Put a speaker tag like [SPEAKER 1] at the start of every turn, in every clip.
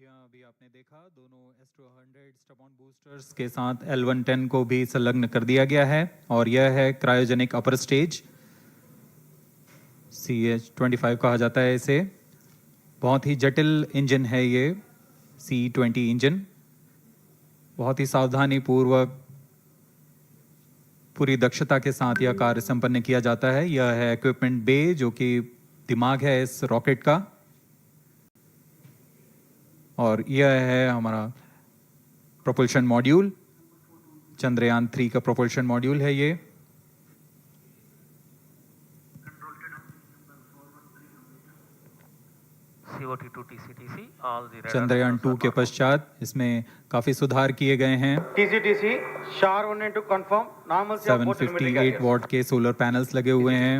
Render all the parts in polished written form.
[SPEAKER 1] अभी आपने देखा दोनों एस्ट्रो 100 स्टब-ऑन बूस्टर्स के साथ L110 को भी संलग्न कर दिया गया है और यह है क्रायोजेनिक अपर स्टेज, CH-25 कहा जाता है इसे। बहुत ही जटिल इंजन है ये C-20 इंजन। बहुत ही सावधानी पूर्वक पूरी दक्षता के साथ यह कार्य संपन्न किया जाता है। यह है इक्विपमेंट बे जो कि दिमाग है इस रॉकेट का, और यह है हमारा प्रोपल्शन मॉड्यूल, चंद्रयान 3 का प्रोपल्शन मॉड्यूल है ये। चंद्रयान 2 के पश्चात इसमें काफी सुधार किए गए हैं। 758 वॉट के सोलर पैनल्स लगे हुए हैं,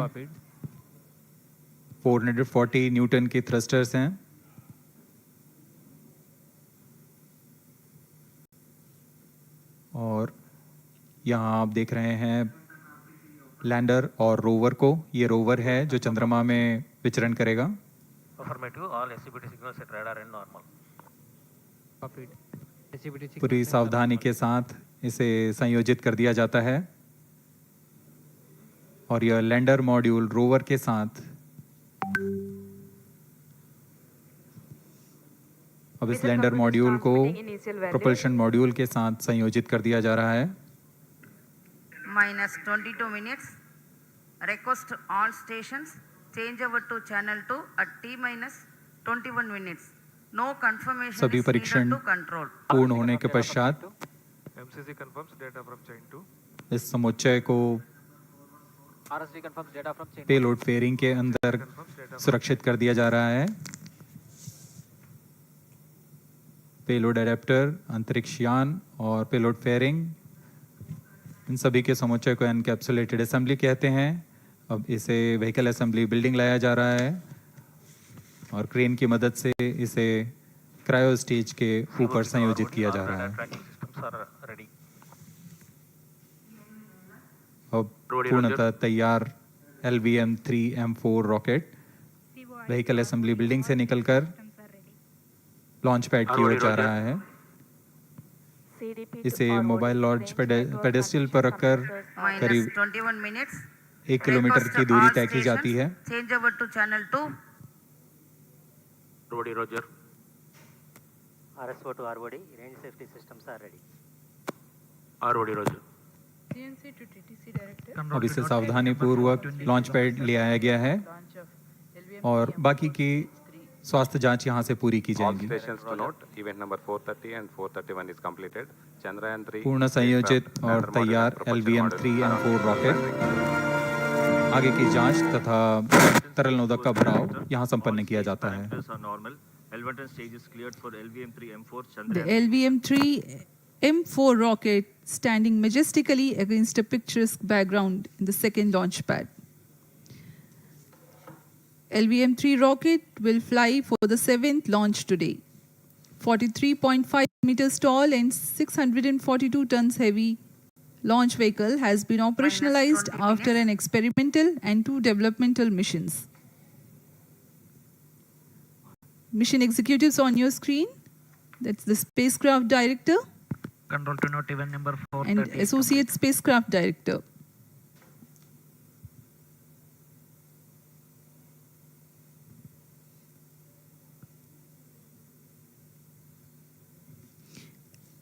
[SPEAKER 1] 440 न्यूटन के थ्रस्टर्स हैं। और यहाँ आप देख रहे हैं लैंडर और रोवर को। ये रोवर है जो चंद्रमा में विचरण करेगा। पूरी सावधानी के साथ इसे संयोजित कर दिया जाता है और यह लैंडर मॉड्यूल रोवर के साथ अब इस लैंडर मॉड्यूल को प्रोपल्शन मॉड्यूल के साथ संयोजित कर दिया जा रहा है।
[SPEAKER 2] -22 minutes. Request all stations change over to channel 2 at T-21 minutes. No confirmation
[SPEAKER 1] सभी
[SPEAKER 2] is
[SPEAKER 1] परीक्षण
[SPEAKER 2] needed to control.
[SPEAKER 1] पूर्ण होने के पश्चात
[SPEAKER 3] MCC confirms data from chain 2.
[SPEAKER 1] इस समुच्चय को
[SPEAKER 4] RSD confirms data from chain 2.
[SPEAKER 1] Payload fairing के अंदर सुरक्षित कर दिया जा रहा है। पेलोड एडेप्टर, अंतरिक्ष यान और पेलोड फेयरिंग, इन सभी के समुच्चय को एनकैप्सुलेटेड असेंबली कहते हैं। अब इसे व्हीकल असेंबली बिल्डिंग लाया जा रहा है और क्रेन की मदद से इसे क्रायो स्टेज के ऊपर संयोजित किया जा रहा है। अब पूर्णतः तैयार LVM-3M4 rocket vehicle assembly building से निकलकर लॉन्च पैड की ओर जा रहा है। इसे मोबाइल लॉन्च पेडेस्टल पर रखकर करीब 1 किलोमीटर की दूरी तय की जाती है।
[SPEAKER 2] Change over to channel 2.
[SPEAKER 3] Roger.
[SPEAKER 4] RSO to ROD, range safety systems are ready.
[SPEAKER 3] ROD Roger.
[SPEAKER 5] CNC to TTC director.
[SPEAKER 1] अब इसे सावधानी पूर्वक लॉन्च पैड ले आया गया है और बाकी की स्वास्थ्य जांच यहां से पूरी की
[SPEAKER 6] All
[SPEAKER 1] जाएगी।
[SPEAKER 6] stations to note, event number 430 and 431 is completed. Chandrayaan-3
[SPEAKER 1] पूर्ण संयोजित और तैयार LVM-3M4 रॉकेट आगे की जांच तथा तरल नोदक का भराव यहां संपन्न किया जाता है।
[SPEAKER 5] The LVM-3M4 rocket standing majestically against a picturesque background in the second launch pad. LVM-3 rocket will fly for the 7th launch today. 43.5 meters tall and 642 tons heavy launch vehicle has been operationalized after an experimental and 2 developmental missions. Mission executives on your screen. That's the spacecraft director
[SPEAKER 3] Control to note event number 430.
[SPEAKER 5] and associate spacecraft director.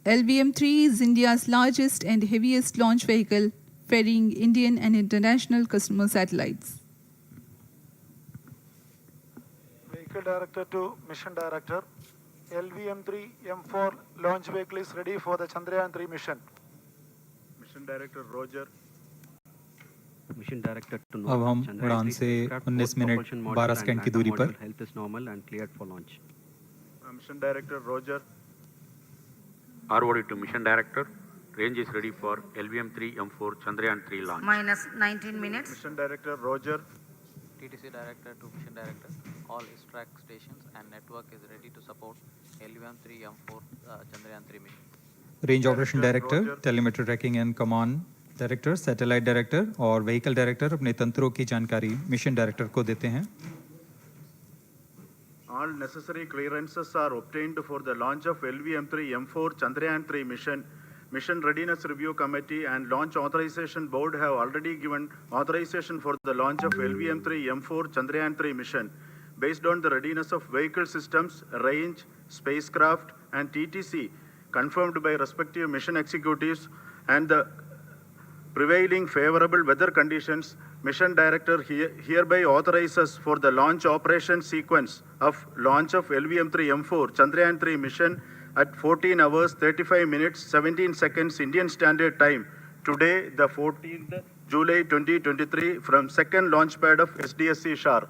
[SPEAKER 5] LVM-3 is India's largest and heaviest launch vehicle, ferrying Indian and international customer satellites.
[SPEAKER 7] Vehicle Director to Mission Director. LVM-3M4 launch vehicle is ready for the Chandrayaan-3 mission.
[SPEAKER 3] Mission Director Roger.
[SPEAKER 4] Mission director to
[SPEAKER 1] अब हम उड़ान से 19 minute 12 second की दूरी पर
[SPEAKER 4] health is normal and cleared for launch.
[SPEAKER 3] Mission Director Roger.
[SPEAKER 6] ROD to Mission Director. Range is ready for LVM-3M4 Chandrayaan-3 launch.
[SPEAKER 2] -19 minutes.
[SPEAKER 3] Mission Director Roger.
[SPEAKER 4] TTC director to mission director. All ISRO stations and network is ready to support LVM-3M4 Chandrayaan-3 mission.
[SPEAKER 1] Range operation director, telemetry tracking and command director, satellite director और vehicle director अपने तंत्रों की जानकारी mission director को देते हैं।
[SPEAKER 3] all necessary clearances are obtained for the launch of LVM-3 M4 Chandrayaan-3 mission. Mission Readiness Review Committee and Launch Authorization Board have already given authorization for the launch of LVM-3 M4 Chandrayaan-3 mission. Based on the readiness of vehicle systems, range, spacecraft, and TTC, confirmed by respective mission executives, and the prevailing favorable weather conditions, Mission Director hereby authorizes for the launch operation sequence of launch of LVM-3 M4 Chandrayaan-3 mission at 14 hours 35 minutes 17 seconds Indian Standard Time, today the 14th July 2023, from second launch pad of SDSC Shar.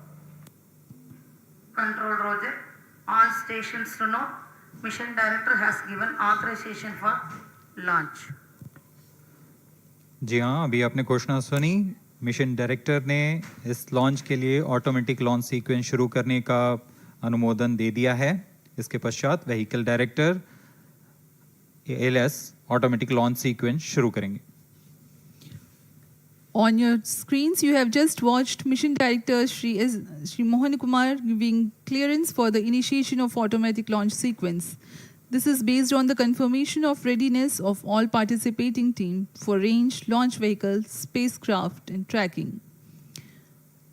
[SPEAKER 2] Control Roger. All stations to know, Mission Director has given authorization for launch.
[SPEAKER 1] जी हाँ, अभी आपने घोषणा सुनी। Mission director ने इस launch के लिए automatic launch sequence शुरू करने का अनुमोदन दे दिया है। इसके पश्चात vehicle director LS automatic launch sequence शुरू करेंगे।
[SPEAKER 5] On your screens, you have just watched Mission Director Shri Mohan Kumar giving clearance for the initiation of automatic launch sequence. This is based on the confirmation of readiness of all participating team for range, launch vehicles, spacecraft, and tracking.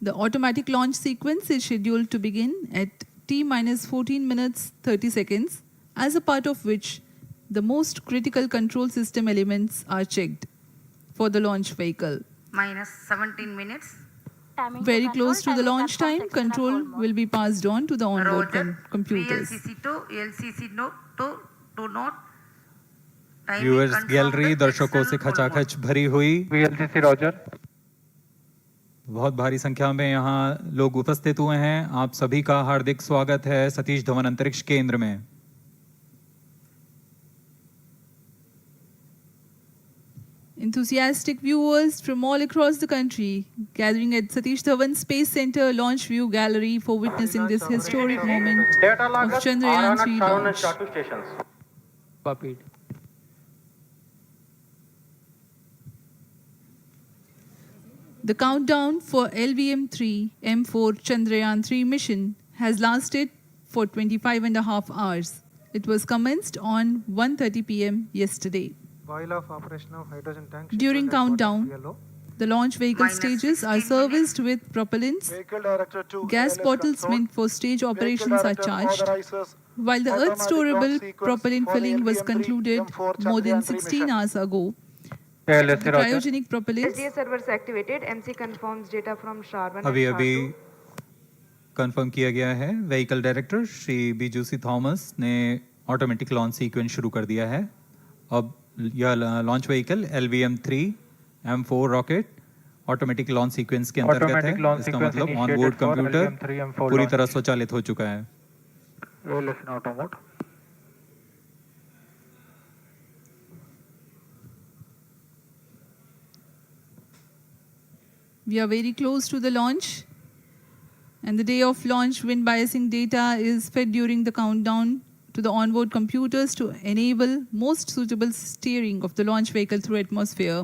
[SPEAKER 5] The automatic launch sequence is scheduled to begin at T-14 minutes 30 seconds, as a part of which the most critical control system elements are checked for the launch vehicle.
[SPEAKER 2] Minus 17 minutes.
[SPEAKER 5] Very close to the launch time, control will be passed on to the onboard computers.
[SPEAKER 2] VLCC to LCC to note. Timing
[SPEAKER 1] viewers
[SPEAKER 2] confirmed
[SPEAKER 1] gallery दर्शकों से
[SPEAKER 2] external
[SPEAKER 1] खचाखच भरी हुई।
[SPEAKER 3] VLCC Roger.
[SPEAKER 1] बहुत भारी संख्या में यहाँ लोग उपस्थित हुए हैं। आप सभी का हार्दिक स्वागत है सतीश धवन अंतरिक्ष केंद्र में।
[SPEAKER 5] Enthusiastic viewers from all across the country gathering at Satish Dhawan Space Center Launch View Gallery for witnessing this historic moment of Chandrayaan-3 launch.
[SPEAKER 3] Copied.
[SPEAKER 5] The countdown for LVM-3 M4 Chandrayaan-3 mission has lasted for 25.5 hours. It was commenced on 1:30 p.m. yesterday.
[SPEAKER 7] While of operation of hydrogen tank.
[SPEAKER 5] During countdown, the launch vehicle
[SPEAKER 2] Minus
[SPEAKER 5] stages are
[SPEAKER 2] 16
[SPEAKER 5] serviced with propellants.
[SPEAKER 7] Vehicle Director to
[SPEAKER 5] Gas
[SPEAKER 7] ALS
[SPEAKER 5] bottles
[SPEAKER 7] control.
[SPEAKER 5] meant for stage
[SPEAKER 7] Vehicle
[SPEAKER 5] operations are
[SPEAKER 7] Director
[SPEAKER 5] charged.
[SPEAKER 7] authorizes
[SPEAKER 5] While the
[SPEAKER 7] automatic
[SPEAKER 5] Earth storable
[SPEAKER 7] launch sequence
[SPEAKER 5] propellant
[SPEAKER 7] for the
[SPEAKER 5] filling was
[SPEAKER 7] LVM-3
[SPEAKER 5] concluded
[SPEAKER 7] M4
[SPEAKER 5] more than
[SPEAKER 7] Chandrayaan-3
[SPEAKER 5] 16
[SPEAKER 7] mission.
[SPEAKER 5] hours ago,
[SPEAKER 3] ALS
[SPEAKER 5] the cryogenic propellants
[SPEAKER 8] SDA servers activated. MC confirms data from SHAR-1 and
[SPEAKER 1] अभी
[SPEAKER 8] SHAR-2.
[SPEAKER 1] Confirm किया गया है। Vehicle director Shri बीजूसी Thomas ने automatic launch sequence शुरू कर दिया है। अब यह launch vehicle LVM-3 M4 rocket automatic launch sequence के अंतर्गत है। इसका मतलब ऑन बोर्ड कंप्यूटर पूरी तरह स्वचालित हो चुका है।
[SPEAKER 3] ALS in auto mode.
[SPEAKER 5] we are very close to the launch. And the day of launch, wind biasing data is fed during the countdown to the onboard computers to enable most suitable steering of the launch vehicle through atmosphere.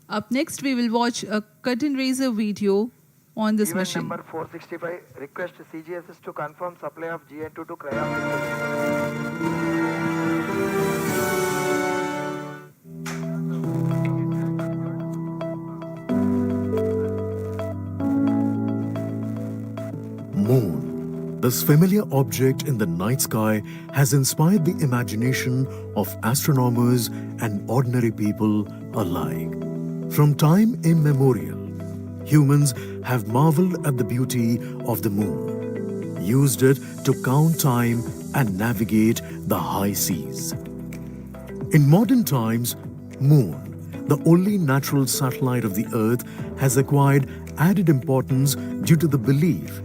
[SPEAKER 5] Up next, we will watch a curtain raiser video on this
[SPEAKER 7] Event
[SPEAKER 5] mission.
[SPEAKER 7] number 465, request CGSS to confirm supply of GN2 to Cryo.
[SPEAKER 9] Moon, this familiar object in the night sky, has inspired the imagination of astronomers and ordinary people alike. From time immemorial, humans have marveled at the beauty of the moon, used it to count time and navigate the high seas. In modern times, Moon, the only natural satellite of the Earth, has acquired added importance due to the belief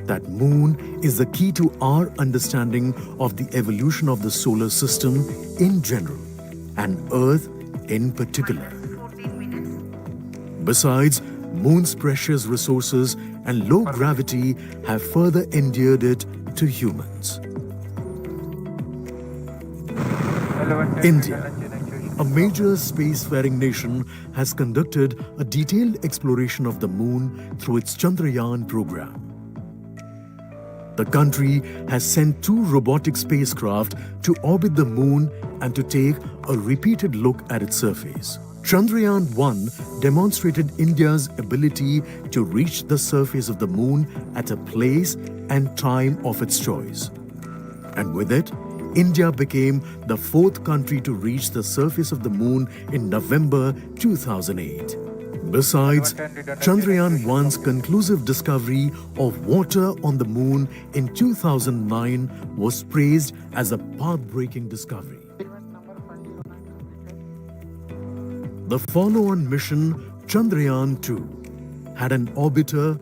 [SPEAKER 9] that Moon is the key to our understanding of the evolution of the solar system in general and Earth in particular.
[SPEAKER 2] 14 minutes.
[SPEAKER 9] Besides, Moon's precious resources and low gravity have further endeared it to humans. India, a major spacefaring nation, has conducted a detailed exploration of the Moon through its Chandrayaan program. The country has sent 2 robotic spacecraft to orbit the moon and to take a repeated look at its surface. Chandrayaan-3 demonstrated India's ability to reach the surface of the moon at a place and time of its choice. And with it, India became the 4th country to reach the surface of the moon in November 2008. Besides, Chandrayaan-1's conclusive discovery of water on the moon in 2009 was praised as a path-breaking discovery. The follow-on mission, Chandrayaan-2, had an orbiter,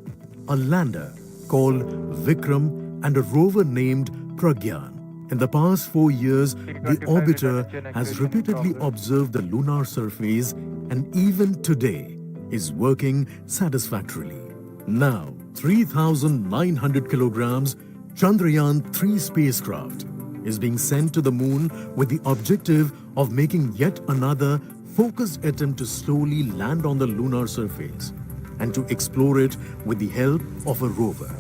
[SPEAKER 9] a lander called Vikram, and a rover named Pragyan. In the past 4 years, the orbiter has repeatedly observed the lunar surface and even today is working satisfactorily. Now, 3,900 kilograms Chandrayaan-3 spacecraft is being sent to the moon with the objective of making yet another focused attempt to slowly land on the lunar surface and to explore it with the help of a rover.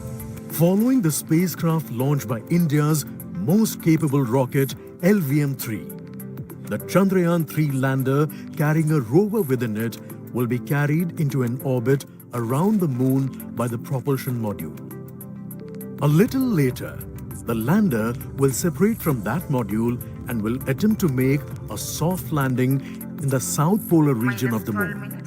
[SPEAKER 9] Following the spacecraft launched by India's most capable rocket LVM-3, the Chandrayaan-3 lander carrying a rover within it will be carried into an orbit around the moon by the propulsion module. A little later, the lander will separate from that module and will attempt to make a soft landing in the south polar region of the moon.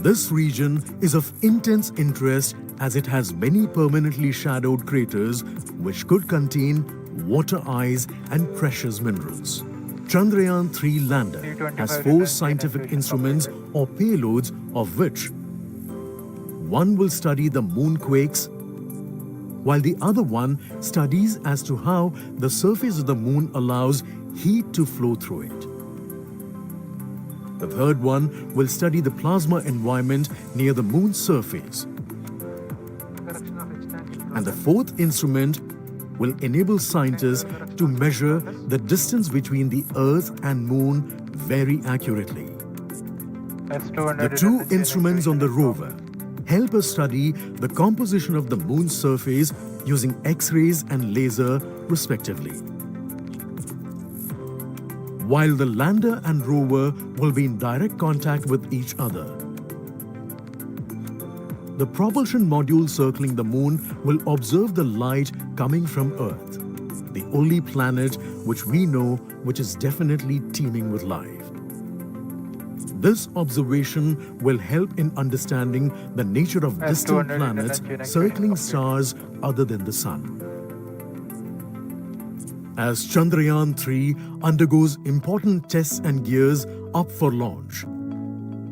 [SPEAKER 9] This region is of intense interest as it has many permanently shadowed craters which could contain water ice and precious minerals. Chandrayaan-3 lander has 4 scientific instruments or payloads, of which one will study the moonquakes, while the other one studies as to how the surface of the moon allows heat to flow through it. The third one will study the plasma environment near the moon's surface. And the 4th instrument will enable scientists to measure the distance between the Earth and Moon very accurately. The 2 instruments on the rover help us study the composition of the Moon's surface using X-rays and laser respectively. While the lander and rover will be in direct contact with each other. The propulsion module circling the moon will observe the light coming from Earth, the only planet which we know which is definitely teeming with life. This observation will help in understanding the nature of distant planets circling stars other than the Sun. As Chandrayaan-3 undergoes important tests and gears up for launch,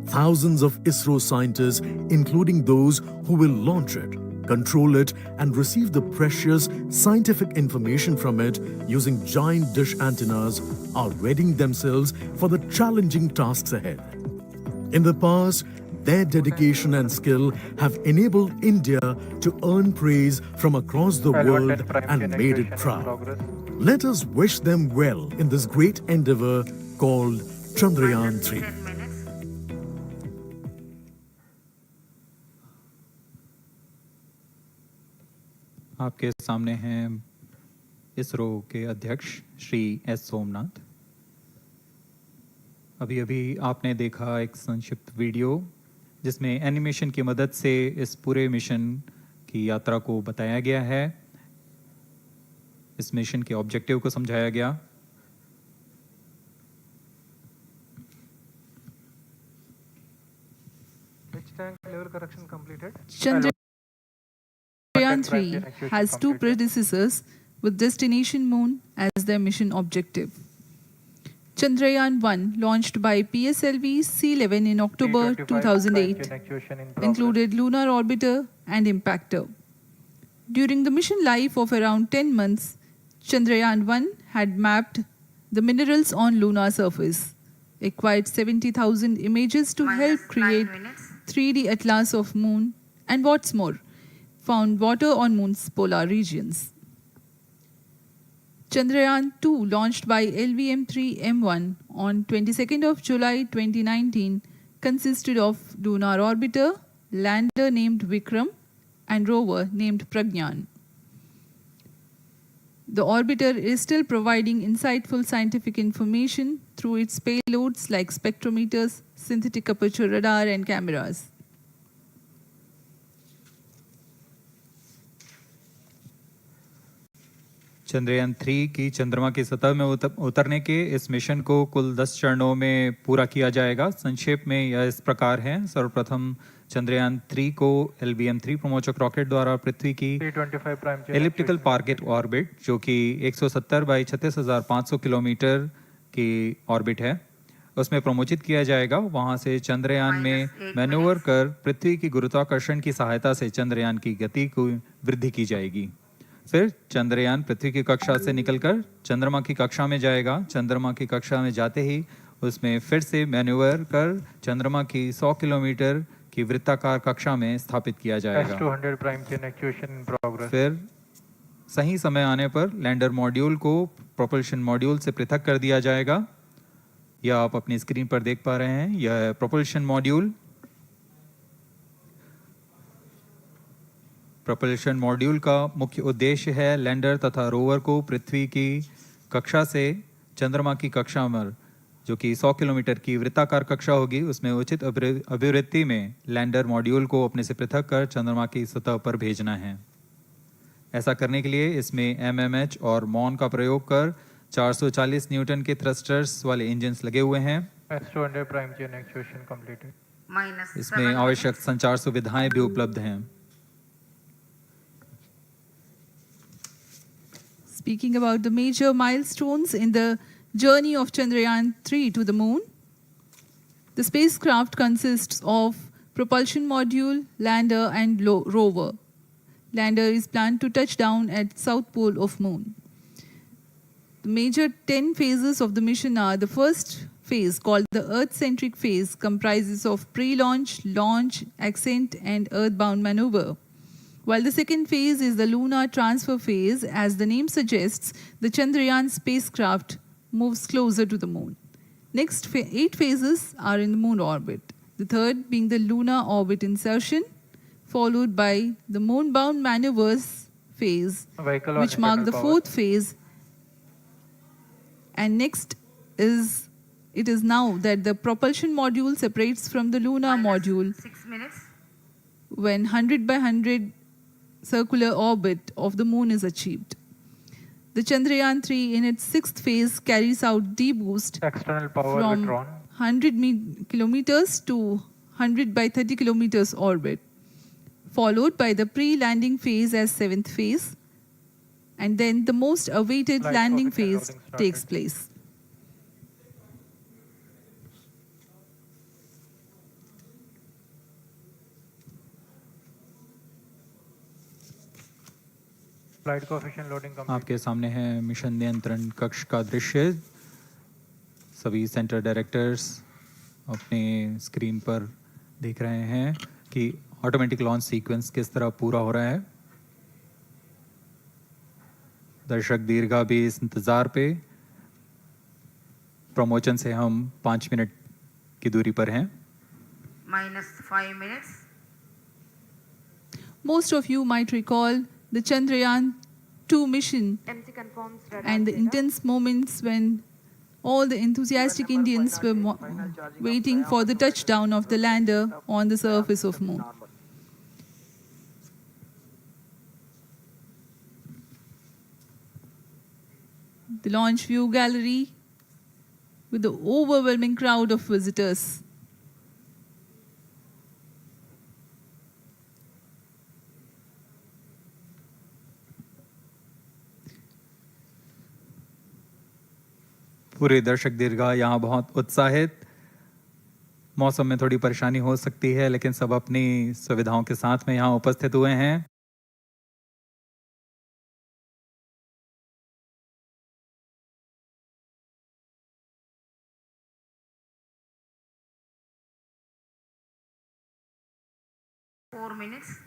[SPEAKER 9] thousands of ISRO scientists, including those who will launch it, control it, and receive the precious scientific information from it using giant dish antennas, are readying themselves for the challenging tasks ahead. In the past, their dedication and skill have enabled India to earn praise from across the world and made it proud. Let us wish them well in this great endeavor called Chandrayaan-3.
[SPEAKER 1] आपके सामने हैं इसरो के अध्यक्ष Shri S Somnath. अभी अभी आपने देखा एक संक्षिप्त वीडियो जिसमें एनिमेशन की मदद से इस पूरे मिशन की यात्रा को बताया गया है, इस मिशन के ऑब्जेक्टिव को समझाया गया।
[SPEAKER 7] Which tank level correction completed?
[SPEAKER 5] Chandrayaan-3 has 2 predecessors with destination moon as their mission objective. Chandrayaan-1, launched by PSLV C-11 in October 2008, included lunar orbiter and impactor. During the mission life of around 10 months, Chandrayaan-1 had mapped the minerals on lunar surface, acquired 70,000 images to help create 3D atlas of moon, and what's more, found water on moon's polar regions. Chandrayaan-2, launched by LVM-3M1 on 22nd of July 2019, consisted of lunar orbiter, lander named Vikram, and rover named Pragyan. The orbiter is still providing insightful scientific information through its payloads like spectrometers, synthetic aperture radar, and cameras.
[SPEAKER 1] Chandrayaan 3 की चंद्रमा की सतह में उतरने के इस mission को कुल 10 चरणों में पूरा किया जाएगा। संक्षेप में यह इस प्रकार है। सर्वप्रथम चंद्रयान 3 को LBM-3 प्रमोचक रॉकेट द्वारा पृथ्वी की एलिप्टिकल टारगेट ऑर्बिट, जो कि 170 बाई 36,500 किलोमीटर की ऑर्बिट है, उसमें प्रमोचित किया जाएगा। वहां से चंद्रयान में मैन्यूवर कर पृथ्वी की गुरुत्वाकर्षण की सहायता से चंद्रयान की गति को वृद्धि की जाएगी। फिर चंद्रयान पृथ्वी की कक्षा से निकलकर चंद्रमा की कक्षा में जाएगा। चंद्रमा की कक्षा में जाते ही उसमें फिर से मैन्यूवर कर चंद्रमा की 100 किलोमीटर की वृत्ताकार कक्षा में स्थापित किया जाएगा।
[SPEAKER 10] S200 prime chain actuation in progress.
[SPEAKER 1] फिर सही समय आने पर लैंडर मॉड्यूल को प्रोपल्शन मॉड्यूल से पृथक कर दिया जाएगा। यह आप अपनी स्क्रीन पर देख पा रहे हैं। यह प्रोपल्शन मॉड्यूल। प्रोपल्शन मॉड्यूल का मुख्य उद्देश्य है लैंडर तथा रोवर को पृथ्वी की कक्षा से चंद्रमा की कक्षा में, जो कि 100 किलोमीटर की वृत्ताकार कक्षा होगी, उसमें उचित अभिवृत्ति में लैंडर मॉड्यूल को अपने से पृथक कर चंद्रमा की सतह पर भेजना है। ऐसा करने के लिए इसमें MMH और मॉन का प्रयोग कर 440 न्यूटन के थ्रस्टर्स वाले इंजन्स लगे हुए हैं।
[SPEAKER 10] S200 prime chain actuation completed.
[SPEAKER 1] इसमें आवश्यक संचार सुविधाएं भी उपलब्ध हैं।
[SPEAKER 5] Speaking about the major milestones in the journey of Chandrayaan-3 to the moon, the spacecraft consists of propulsion module, lander, and rover. Lander is planned to touch down at south pole of moon. The major 10 phases of the mission are: the first phase, called the Earth-centric phase, comprises of pre-launch, launch, ascent, and earthbound maneuver. While the second phase is the lunar transfer phase, as the name suggests, the Chandrayaan spacecraft moves closer to the moon. Next 8 phases are in the moon orbit. The third being the lunar orbit insertion, followed by the moon-bound maneuvers phase, which mark the fourth phase. And next is, it is now that the propulsion module separates from the lunar module
[SPEAKER 2] 6 minutes.
[SPEAKER 5] when 100 by 100 circular orbit of the moon is achieved. The Chandrayaan-3 in its 6th phase carries out D-boost
[SPEAKER 10] External power
[SPEAKER 5] from
[SPEAKER 10] withdrawn.
[SPEAKER 5] 100 kilometers to 100 by 30 kilometers orbit, followed by the pre-landing phase as 7th phase, and then the most awaited
[SPEAKER 10] Flight
[SPEAKER 5] landing
[SPEAKER 10] profile
[SPEAKER 5] phase
[SPEAKER 10] loading started.
[SPEAKER 5] takes place.
[SPEAKER 10] Flight coefficient loading complete.
[SPEAKER 1] आपके सामने है mission नियंत्रण कक्ष का दृश्य। सभी centre directors अपने screen पर देख रहे हैं कि ऑटोमेटिक लॉन्च सीक्वेंस किस तरह पूरा हो रहा है। दर्शक दीर्घा भी इस इंतज़ार पे। प्रमोशन से हम 5 मिनट की दूरी पर हैं।
[SPEAKER 2] -5 minutes.
[SPEAKER 5] Most of you might recall the Chandrayaan-2 mission
[SPEAKER 8] MC confirms radar
[SPEAKER 5] and the
[SPEAKER 8] data.
[SPEAKER 5] intense moments when all the enthusiastic Indians were waiting for the touchdown of the lander on the surface of moon. The launch view gallery with the overwhelming crowd of visitors.
[SPEAKER 1] पूरे दर्शक दीर्घा यहाँ बहुत उत्साहित। मौसम में थोड़ी परेशानी हो सकती है, लेकिन सब अपनी सुविधाओं के साथ में यहाँ उपस्थित हुए हैं।
[SPEAKER 2] Four minutes.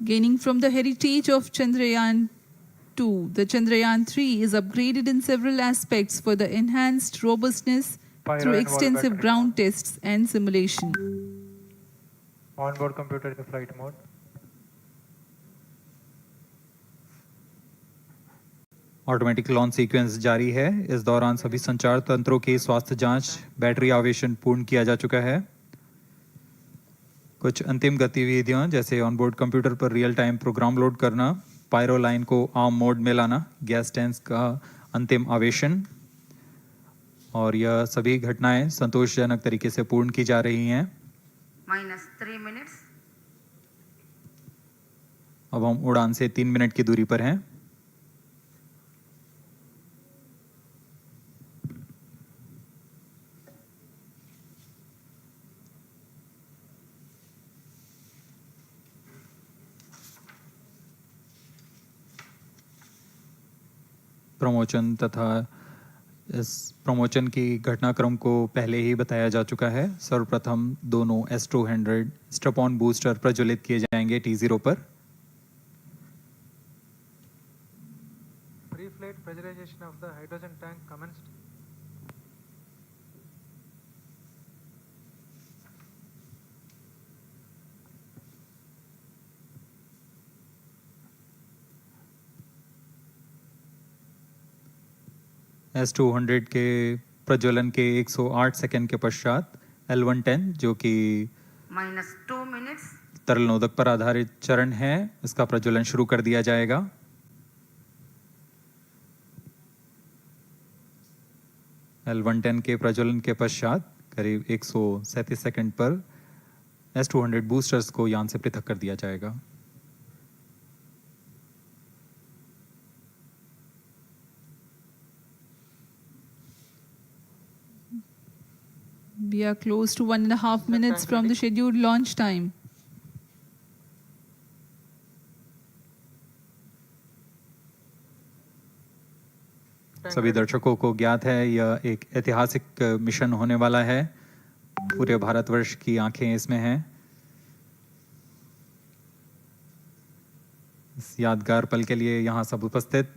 [SPEAKER 5] Gaining from the heritage of Chandrayaan-2, the Chandrayaan-3 is upgraded in several aspects for the enhanced robustness
[SPEAKER 10] Pyro
[SPEAKER 5] through
[SPEAKER 10] and wall
[SPEAKER 5] extensive
[SPEAKER 10] battery
[SPEAKER 5] ground tests and simulation.
[SPEAKER 10] Onboard computer in flight mode.
[SPEAKER 1] Automatic launch sequence जारी है। इस दौरान सभी संचार तंत्रों की स्वास्थ्य जांच, बैटरी आवेशन पूर्ण किया जा चुका है। कुछ अंतिम गतिविधियां जैसे ऑनबोर्ड कंप्यूटर पर रियल टाइम प्रोग्राम लोड करना, पायरो लाइन को आर्म मोड में लाना, गैस टैंक का अंतिम आवेशन, और यह सभी घटनाएं संतोषजनक तरीके से पूर्ण की जा रही हैं।
[SPEAKER 2] -3 minutes.
[SPEAKER 1] अब हम उड़ान से 3 मिनट की दूरी पर हैं। प्रमोशन तथा इस प्रमोशन की घटनाक्रम को पहले ही बताया जा चुका है। सर्वप्रथम दोनों S200 स्ट्रैप-ऑन बूस्टर प्रज्वलित किए जाएंगे T0 पर।
[SPEAKER 10] Pre-flight pressurization of the hydrogen tank commenced.
[SPEAKER 1] S200 के प्रज्वलन के 108 सेकंड के पश्चात L110 जो कि
[SPEAKER 2] -2 minutes.
[SPEAKER 1] तरल नोदक पर आधारित चरण है, इसका प्रज्वलन शुरू कर दिया जाएगा। L110 के प्रज्वलन के पश्चात करीब 137 सेकंड पर S200 बूस्टर्स को यान से पृथक कर दिया जाएगा।
[SPEAKER 5] We are close to 1.5 minutes from the scheduled launch time.
[SPEAKER 1] सभी दर्शकों को ज्ञात है यह एक ऐतिहासिक मिशन होने वाला है। पूरे भारतवर्ष की आंखें इसमें हैं। इस यादगार पल के लिए यहाँ सब उपस्थित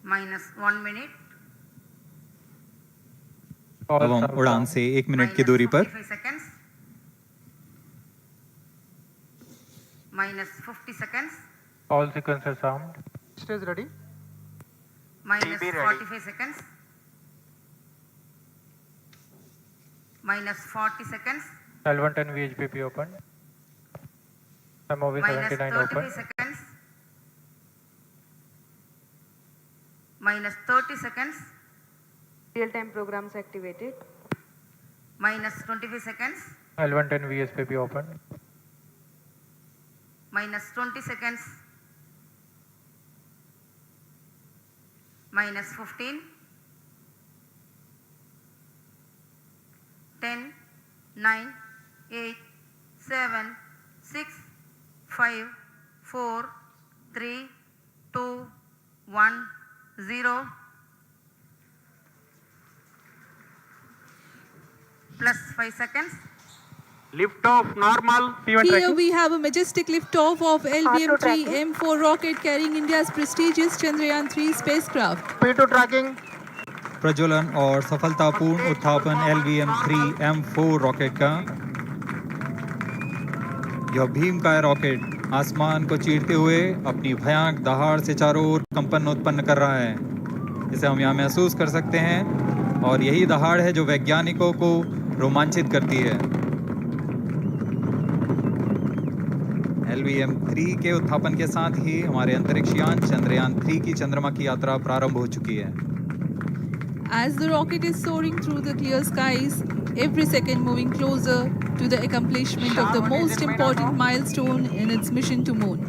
[SPEAKER 2] -1 minute.
[SPEAKER 1] अब हम उड़ान से 1 मिनट की दूरी पर
[SPEAKER 2] -45 seconds. -50 seconds.
[SPEAKER 10] All sequences armed. Stage ready.
[SPEAKER 2] -45 seconds. -40 seconds.
[SPEAKER 10] L110 VHPP open. MOV 79 open.
[SPEAKER 2] -33 seconds. -30 seconds.
[SPEAKER 8] Real-time programs activated.
[SPEAKER 2] -25 seconds.
[SPEAKER 10] L110 VSPP open.
[SPEAKER 2] -20 seconds. -15. 10, 9, 8, 7, 6, 5, 4, 3, 2, 1, 0. Plus 5 seconds.
[SPEAKER 6] Lift off normal.
[SPEAKER 5] Here we have a majestic liftoff of LVM-3 M4 rocket carrying India's prestigious Chandrayaan-3 spacecraft.
[SPEAKER 7] P2 tracking.
[SPEAKER 1] प्रज्वलन और सफलतापूर्ण उत्थापन LVM-3 M4 rocket का। यह भीमकाय rocket आसमान को चीरते हुए अपनी भयानक दहाड़ से चारों ओर कंपन उत्पन्न कर रहा है। इसे हम यहाँ महसूस कर सकते हैं और यही दहाड़ है जो वैज्ञानिकों को रोमांचित करती है। LVM-3 के उत्थापन के साथ ही हमारे अंतरिक्ष यान चंद्रयान-3 की चंद्रमा की यात्रा प्रारंभ हो चुकी है।
[SPEAKER 5] As the rocket is soaring through the clear skies, every second moving closer to the accomplishment of the most important milestone in its mission to moon.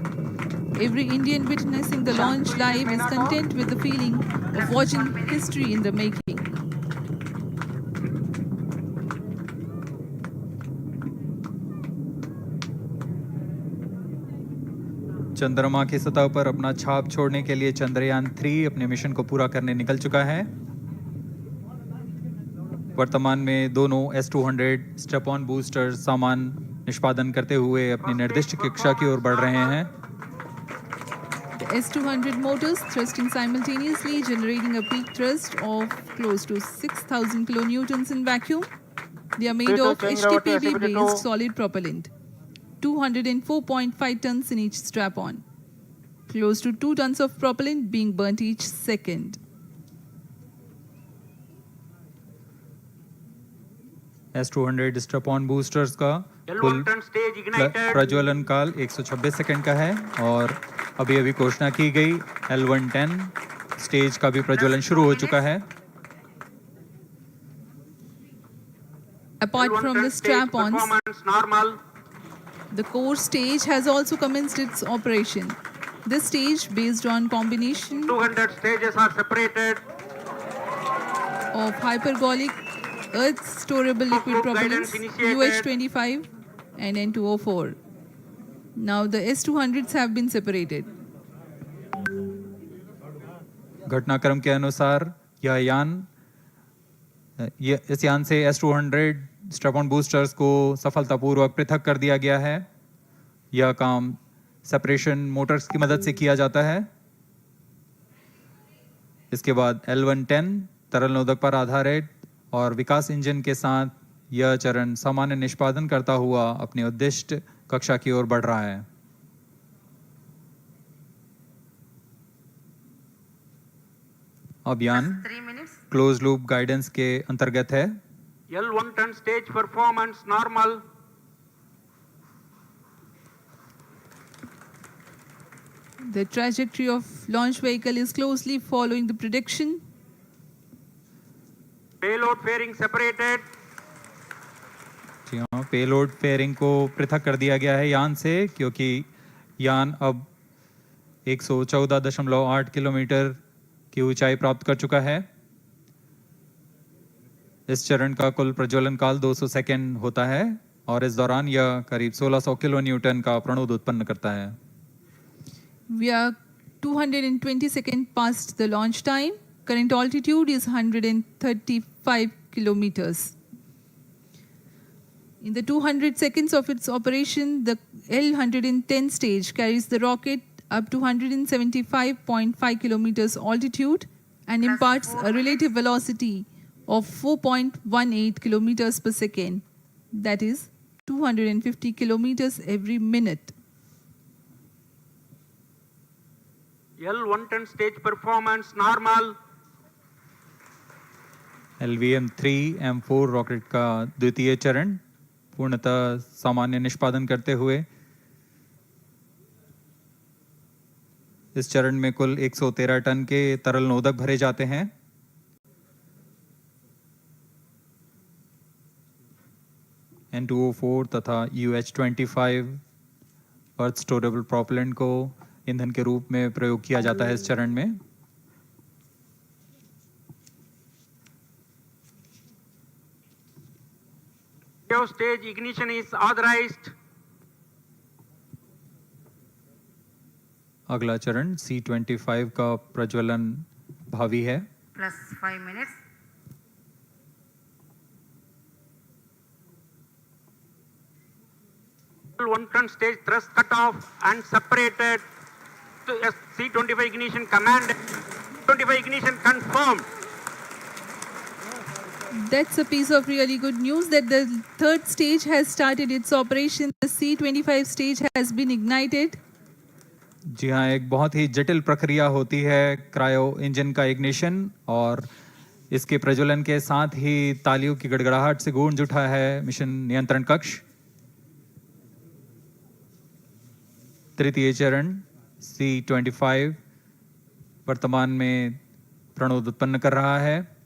[SPEAKER 5] Every Indian witnessing the launch live is content with the feeling of watching history in the making.
[SPEAKER 1] चंद्रमा की सतह पर अपना छाप छोड़ने के लिए चंद्रयान-3 अपने मिशन को पूरा करने निकल चुका है। वर्तमान में दोनों S200 स्टेप ऑन बूस्टर सामान निष्पादन करते हुए अपनी निर्दिष्ट कक्षा की ओर बढ़ रहे हैं।
[SPEAKER 5] The S200 motors thrusting simultaneously, generating a peak thrust of close to 6,000 kilonewtons in vacuum. They are made of HTPB-based solid propellant, 204.5 tons in each strap-on. Close to 2 tons of propellant being burnt each second.
[SPEAKER 1] S200 step on boosters का कुल प्रज्वलन काल 126 second का है और अभी अभी घोषणा की गई L110 स्टेज का भी प्रज्वलन शुरू हो चुका है।
[SPEAKER 5] Apart from the strap-ons, the core stage has also commenced its operation. This stage, based on combination
[SPEAKER 6] 200 stages are separated.
[SPEAKER 5] of hypergolic earth storable liquid propellants UH25 and N2O4. Now the S200s have been separated.
[SPEAKER 1] घटनाक्रम के अनुसार इस यान से S200 strap on boosters को सफलतापूर्वक पृथक कर दिया गया है। यह काम सेपरेशन मोटर्स की मदद से किया जाता है। इसके बाद L110 तरल नोदक पर आधारित और विकास इंजन के साथ यह चरण सामान्य निष्पादन करता हुआ अपनी उद्दिष्ट कक्षा की ओर बढ़ रहा है। अब यान
[SPEAKER 2] 3 minutes.
[SPEAKER 1] क्लोज लूप गाइडेंस के अंतर्गत है।
[SPEAKER 6] L110 stage performance normal.
[SPEAKER 5] The trajectory of launch vehicle is closely following the prediction.
[SPEAKER 6] Payload fairing separated.
[SPEAKER 1] जी हाँ, पेलोड फेयरिंग को पृथक कर दिया गया है यान से, क्योंकि यान अब 114.8 किलोमीटर की ऊंचाई प्राप्त कर चुका है। इस चरण का कुल प्रज्वलन काल 200 सेकेंड होता है और इस दौरान यह करीब 1600 किलो न्यूटन का प्रणोद उत्पन्न करता है।
[SPEAKER 5] We are 220 seconds past the launch time. Current altitude is 135 kilometers. In the 200 seconds of its operation, the L110 stage carries the rocket up to 175.5 kilometers altitude and imparts a relative velocity of 4.18 kilometers per second. That is 250 kilometers every minute.
[SPEAKER 6] L110 stage performance normal.
[SPEAKER 1] LVM-3 M4 rocket का द्वितीय चरण पूर्णतः सामान्य निष्पादन करते हुए इस चरण में कुल 113 टन के तरल नोदक भरे जाते हैं। N2O4 तथा UH25 अर्थ स्टोरेबल प्रोपेलेंट को ईंधन के रूप में प्रयोग किया जाता है इस चरण में।
[SPEAKER 6] Stage ignition is authorized.
[SPEAKER 1] अगला चरण C25 का प्रज्वलन भावी है।
[SPEAKER 2] Plus 5 minutes.
[SPEAKER 6] L110 stage thrust cut off and separated to C25 ignition command. 25 ignition confirmed.
[SPEAKER 5] That's a piece of really good news that the third stage has started its operation. The C25 stage has been ignited.
[SPEAKER 1] जी हाँ, एक बहुत ही जटिल प्रक्रिया होती है cryo engine का ignition और इसके प्रज्वलन के साथ ही तालियों की गड़गड़ाहट से गूंज उठा है मिशन नियंत्रण कक्ष। तृतीय चरण C25 वर्तमान में प्रणोद उत्पन्न कर रहा है।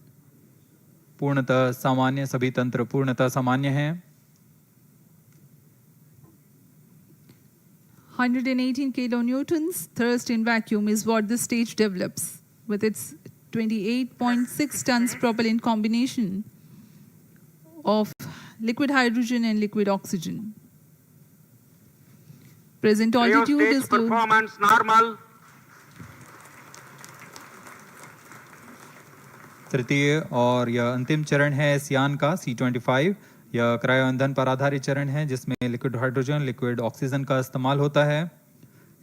[SPEAKER 1] पूर्णतः सामान्य, सभी तंत्र पूर्णतः सामान्य हैं।
[SPEAKER 5] 118 kilonewtons thrust in vacuum is what this stage develops with its 28.6 tons propellant combination of liquid hydrogen and liquid oxygen. Present altitude
[SPEAKER 6] Stage
[SPEAKER 5] is close.
[SPEAKER 6] performance normal.
[SPEAKER 1] तृतीय और यह अंतिम चरण है इस यान का C-25। यह क्रायो ईंधन पर आधारित चरण है जिसमें लिक्विड हाइड्रोजन, लिक्विड ऑक्सीजन का इस्तेमाल होता है।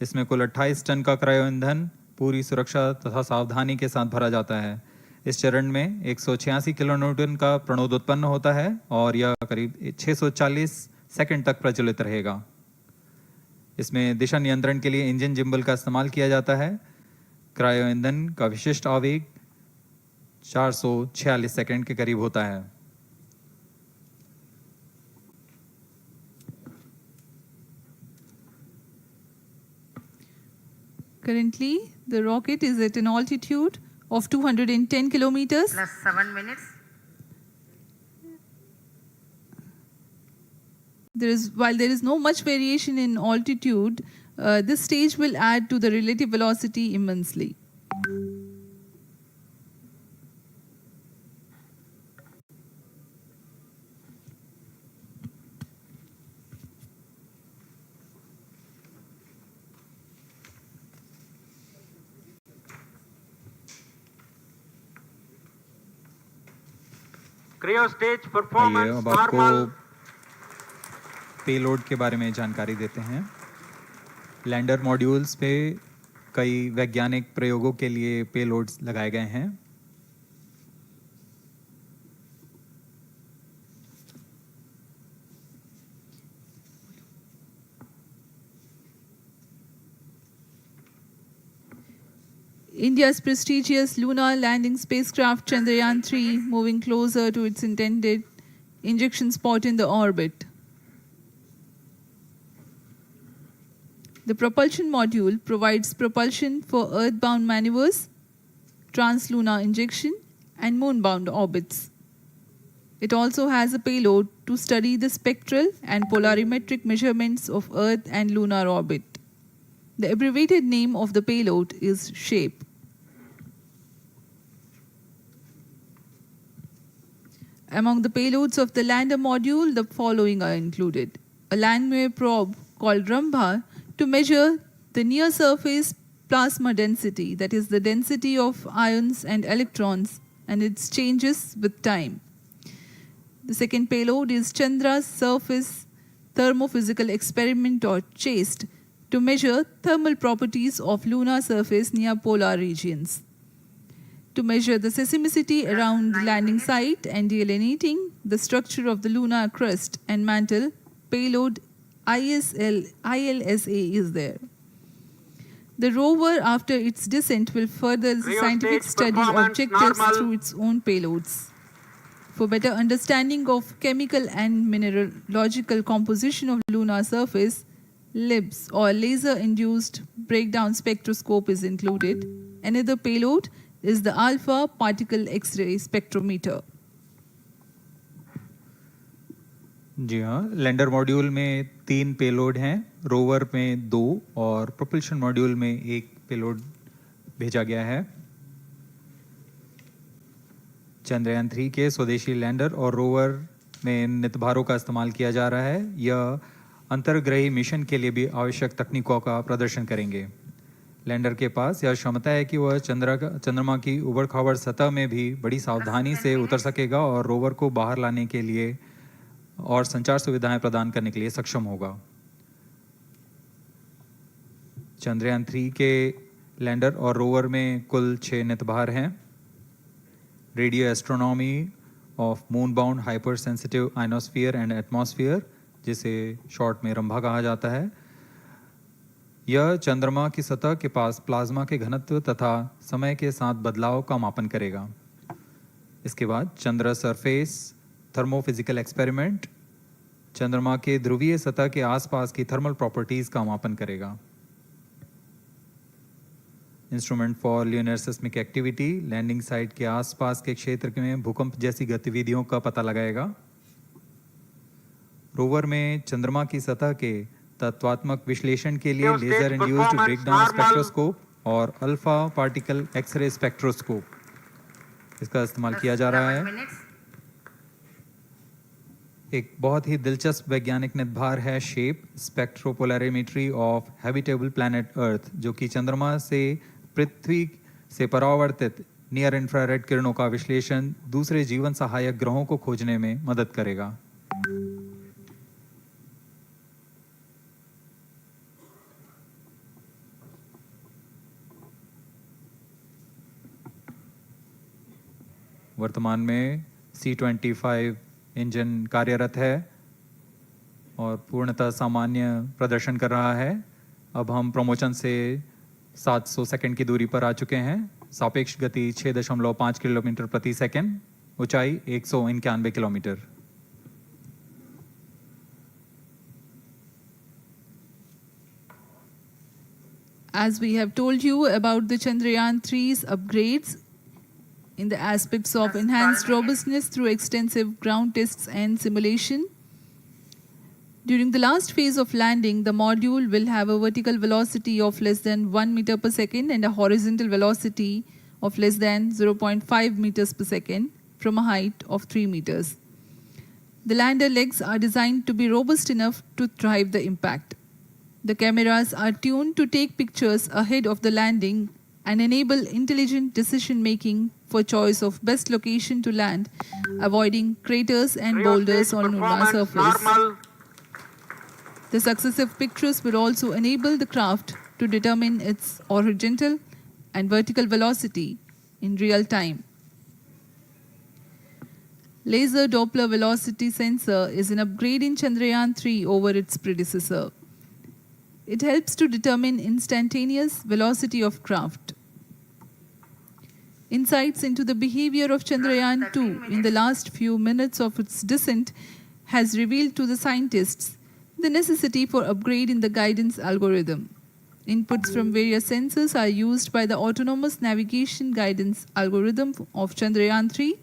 [SPEAKER 1] इसमें कुल 28 टन का क्रायो ईंधन पूरी सुरक्षा तथा सावधानी के साथ भरा जाता है। इस चरण में 186 किलोन्यूटन का प्रणोद उत्पन्न होता है और यह करीब 640 सेकंड तक प्रज्वलित रहेगा। इसमें दिशा नियंत्रण के लिए इंजन जिम्बल का इस्तेमाल किया जाता है। क्रायो ईंधन का विशिष्ट आवेग 446 सेकंड के करीब होता है।
[SPEAKER 5] Currently, the rocket is at an altitude of 210 kilometers.
[SPEAKER 2] Plus 7 minutes.
[SPEAKER 5] While there is no much variation in altitude, this stage will add to the relative velocity immensely.
[SPEAKER 6] Cryo stage
[SPEAKER 1] आइए
[SPEAKER 6] performance
[SPEAKER 1] अब आपको
[SPEAKER 6] normal.
[SPEAKER 1] Payload के बारे में जानकारी देते हैं। Lander modules पे कई वैज्ञानिक प्रयोगों के लिए पेलोड्स लगाए गए हैं।
[SPEAKER 5] India's prestigious lunar landing spacecraft Chandrayaan-3 moving closer to its intended injection spot in the orbit. The propulsion module provides propulsion for earthbound maneuvers, translunar injection, and moonbound orbits. It also has a payload to study the spectral and polarimetric measurements of Earth and lunar orbit. The abbreviated name of the payload is SHAPE. Among the payloads of the lander module, the following are included. A landwehr probe called Rambha to measure the near-surface plasma density, that is the density of ions and electrons, and its changes with time. The second payload is Chandra's Surface Thermophysical Experiment, or CHASTE, to measure thermal properties of lunar surface near polar regions. To measure the seismicity around the landing site and delineating the structure of the lunar crust and mantle, payload ILSA is there. The rover, after its descent, will further the scientific study objectives through its own payloads. For better understanding of chemical and mineralogical composition of lunar surface, LIBS, or laser-induced breakdown spectroscope, is included. Another payload is the alpha particle X-ray spectrometer.
[SPEAKER 1] जी हाँ, lander module में 3 payload हैं, rover में 2 और propulsion module में 1 payload भेजा गया है। चंद्रयान-3 के स्वदेशी लैंडर और रोवर में नितभारों का इस्तेमाल किया जा रहा है। यह अंतर्ग्रही मिशन के लिए भी आवश्यक तकनीकों का प्रदर्शन करेंगे। लैंडर के पास यह क्षमता है कि वह चंद्रमा की उबड़-खाबड़ सतह में भी बड़ी सावधानी से उतर सकेगा और रोवर को बाहर लाने के लिए और संचार सुविधाएं प्रदान करने के लिए सक्षम होगा। चंद्रयान-3 के लैंडर और रोवर में कुल 6 नितभार हैं। Radio astronomy of moon bound hyper sensitive ionosphere and atmosphere, जिसे शॉर्ट में रंभा कहा जाता है, यह चंद्रमा की सतह के पास प्लाज्मा के घनत्व तथा समय के साथ बदलाव का मापन करेगा। इसके बाद चंद्र सरफेस थर्मोफिजिकल एक्सपेरिमेंट चंद्रमा के ध्रुवीय सतह के आसपास की थर्मल प्रॉपर्टीज का मापन करेगा। Instrument for lunar seismic activity landing site के आसपास के क्षेत्र में भूकंप जैसी गतिविधियों का पता लगाएगा। रोवर में चंद्रमा की सतह के तत्वात्मक विश्लेषण के लिए लेजर इंड्यूस्ड ब्रेकडाउन स्पेक्ट्रोस्कोप और अल्फा पार्टिकल एक्सरे स्पेक्ट्रोस्कोप इसका इस्तेमाल किया जा रहा है। एक बहुत ही दिलचस्प वैज्ञानिक नितभार है shape स्पेक्ट्रोपोलैरिमेट्री of habitable planet earth, जो कि चंद्रमा से पृथ्वी से परावर्तित नियर इंफ्रारेड किरणों का विश्लेषण दूसरे जीवन सहायक ग्रहों को खोजने में मदद करेगा। वर्तमान में C-25 इंजन कार्यरत है और पूर्णतः सामान्य प्रदर्शन कर रहा है। अब हम प्रमोशन से 700 सेकंड की दूरी पर आ चुके हैं। सापेक्ष गति 6.5 किलोमीटर प्रति सेकंड, ऊंचाई 191 kilometre.
[SPEAKER 5] As we have told you about the Chandrayaan-3's upgrades in the aspects of enhanced robustness through extensive ground tests and simulation, during the last phase of landing, the module will have a vertical velocity of less than 1 meter per second and a horizontal velocity of less than 0.5 meters per second from a height of 3 meters. The lander legs are designed to be robust enough to thrive the impact. The cameras are tuned to take pictures ahead of the landing and enable intelligent decision-making for choice of best location to land, avoiding craters and boulders on lunar surface.
[SPEAKER 6] Normal.
[SPEAKER 5] The successive pictures will also enable the craft to determine its horizontal and vertical velocity in real time. Laser Doppler velocity sensor is an upgrade in Chandrayaan-3 over its predecessor. It helps to determine instantaneous velocity of craft. Insights into the behavior of Chandrayaan-2 in the last few minutes of its descent has revealed to the scientists the necessity for upgrade in the guidance algorithm. Inputs from various sensors are used by the autonomous navigation guidance algorithm of Chandrayaan-3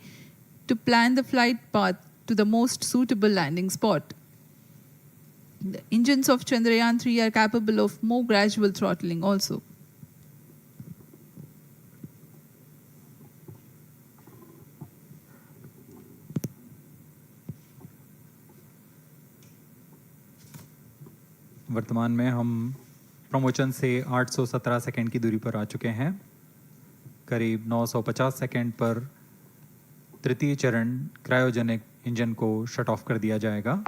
[SPEAKER 5] to plan the flight path to the most suitable landing spot. The engines of Chandrayaan-3 are capable of more gradual throttling also.
[SPEAKER 1] वर्तमान में हम promotion से 817 second की दूरी पर आ चुके हैं। करीब 950 सेकंड पर तृतीय चरण क्रायोजेनिक इंजन को शट ऑफ कर दिया जाएगा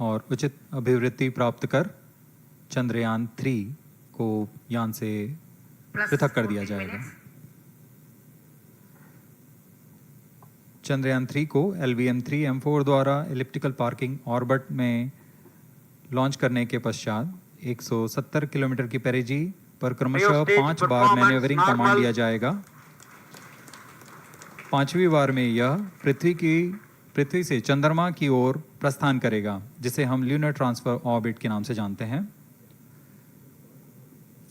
[SPEAKER 1] और उचित अभिवृद्धि प्राप्त कर चंद्रयान-3 को यान से पृथक कर दिया जाएगा। चंद्रयान-3 को LVM-3M4 द्वारा एलिप्टिकल पार्किंग ऑर्बिट में लॉन्च करने के पश्चात 170 किलोमीटर की पेरिजी पर क्रमशः 5 बार मैन्यूवरिंग कमांड दिया जाएगा। 5वीं बार में यह पृथ्वी से चंद्रमा की ओर प्रस्थान करेगा, जिसे हम ल्यूनर ट्रांसफर ऑर्बिट के नाम से जानते हैं।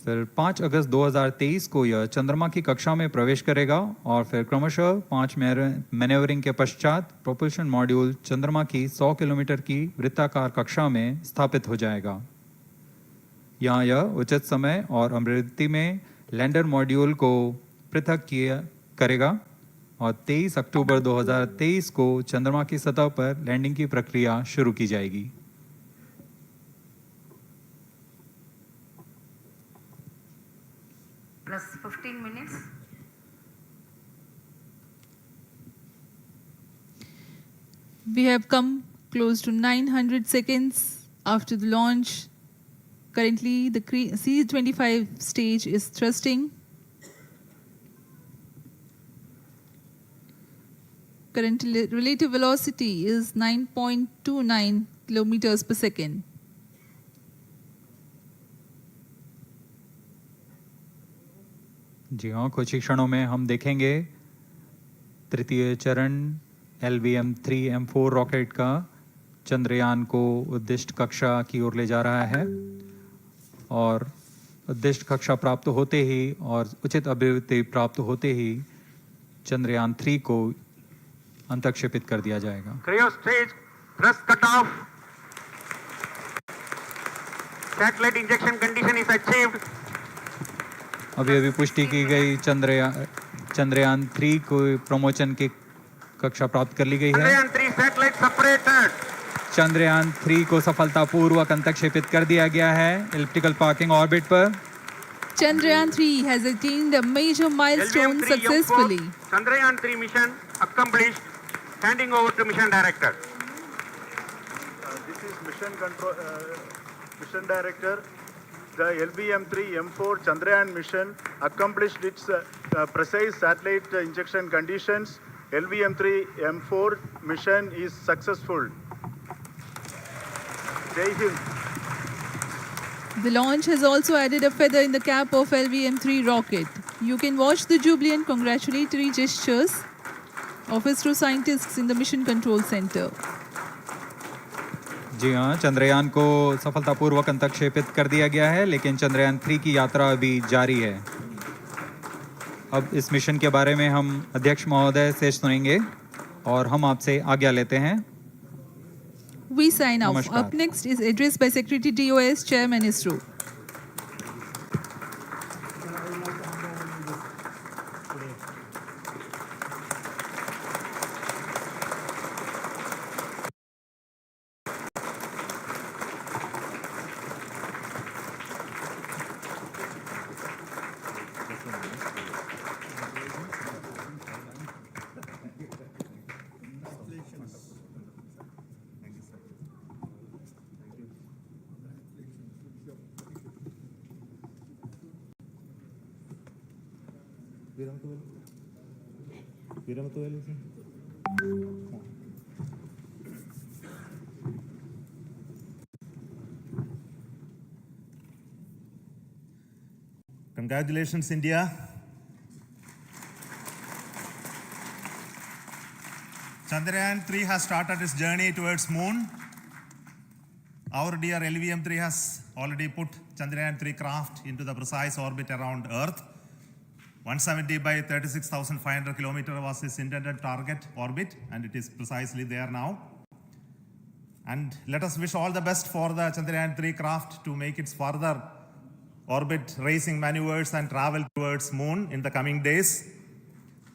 [SPEAKER 1] फिर 5 अगस्त 2023 को यह चंद्रमा की कक्षा में प्रवेश करेगा और फिर क्रमशः 5 मैन्यूवरिंग के पश्चात प्रोपल्शन मॉड्यूल चंद्रमा की 100 किलोमीटर की वृत्ताकार कक्षा में स्थापित हो जाएगा। यहाँ यह उचित समय और अभिवृद्धि में लैंडर मॉड्यूल को पृथक करेगा और 23 अक्टूबर 2023 को चंद्रमा की सतह पर लैंडिंग की प्रक्रिया शुरू की जाएगी।
[SPEAKER 2] Plus 15 minutes.
[SPEAKER 5] We have come close to 900 seconds after the launch. Currently, the C-25 stage is thrusting. Current relative velocity is 9.29 kilometers per second.
[SPEAKER 1] जी हाँ, कुछ ही क्षणों में हम देखेंगे तृतीय चरण LVM-3M4 रॉकेट का चंद्रयान को उद्दिष्ट कक्षा की ओर ले जा रहा है और उद्दिष्ट कक्षा प्राप्त होते ही और उचित अभिवृद्धि प्राप्त होते ही चंद्रयान-3 को अंतक्षेपित कर दिया जाएगा।
[SPEAKER 6] Cryo stage thrust cutoff. Satellite injection condition is achieved.
[SPEAKER 1] अभी पुष्टि की गई चंद्रयान-3 को प्रमोशन की कक्षा प्राप्त कर ली गई है।
[SPEAKER 6] Chandrayaan-3 satellite separated.
[SPEAKER 1] चंद्रयान-3 को सफलतापूर्वक अंतक्षेपित कर दिया गया है एलिप्टिकल पार्किंग ऑर्बिट पर।
[SPEAKER 5] Chandrayaan-3 has attained a major milestone
[SPEAKER 6] LVM-3
[SPEAKER 5] successfully.
[SPEAKER 6] M4 Chandrayaan-3 mission accomplished. Handing over to Mission Director.
[SPEAKER 3] This is Mission Director. The LVM-3 M4 Chandrayaan mission accomplished its precise satellite injection conditions. LVM-3 M4 mission is successful. Jai Hind.
[SPEAKER 5] The launch has also added a feather in the cap of LVM-3 rocket. You can watch the jubilant congratulatory gestures of ISRO scientists in the Mission Control Center.
[SPEAKER 1] जी हाँ, चंद्रयान को सफलतापूर्वक अंतक्षेपित कर दिया गया है, लेकिन चंद्रयान 3 की यात्रा अभी जारी है। अब इस मिशन के बारे में हम अध्यक्ष महोदय से सुनेंगे और हम आपसे आज्ञा लेते हैं।
[SPEAKER 5] We sign off.
[SPEAKER 1] नमस्कार।
[SPEAKER 5] Up next is address by Secretary DOS, Chairman ISRO.
[SPEAKER 11] Congratulations, India. Chandrayaan-3 has started its journey towards moon. Our dear LVM-3 has already put Chandrayaan-3 craft into the precise orbit around Earth. 170 by 36,500 kilometers was its intended target orbit, and it is precisely there now. And let us wish all the best for the Chandrayaan-3 craft to make its further orbit racing maneuvers and travel towards moon in the coming days.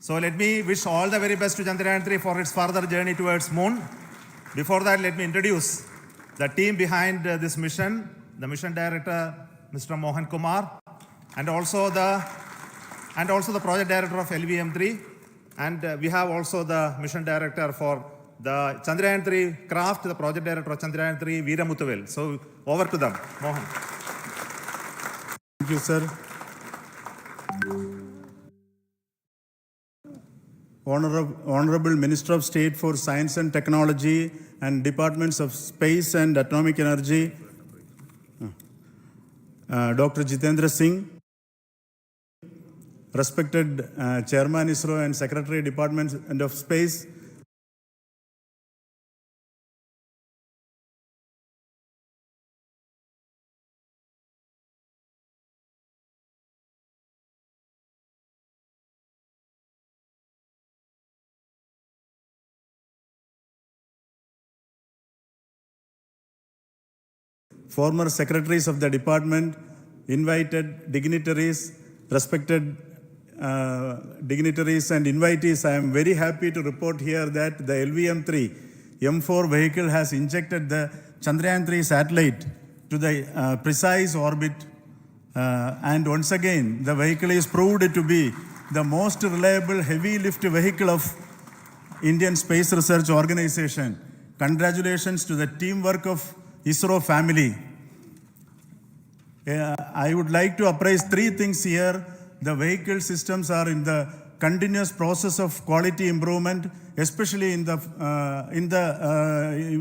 [SPEAKER 11] So let me wish all the very best to Chandrayaan-3 for its further journey towards moon. Before that, let me introduce the team behind this mission, the mission director, Mr. Mohan Kumar, and also the project director of LVM-3. And we have also the mission director for the Chandrayaan-3 craft, the project director of Chandrayaan-3, Veera Muthuvel. So over to them, Mohan.
[SPEAKER 12] Thank you, sir. Honorable Minister of State for Science and Technology and Departments of Space and Atomic Energy, Dr. Jitendra Singh, respected Chairman ISRO and Secretary Department of Space, former secretaries of the department, invited dignitaries, respected dignitaries and invitees, I am very happy to report here that the LVM-3 M4 vehicle has injected the Chandrayaan-3 satellite to the precise orbit. And once again, the vehicle is proved to be the most reliable heavy lift vehicle of Indian Space Research Organization. Congratulations to the teamwork of ISRO family. I would like to appraise three things here. The vehicle systems are in the continuous process of quality improvement, especially in the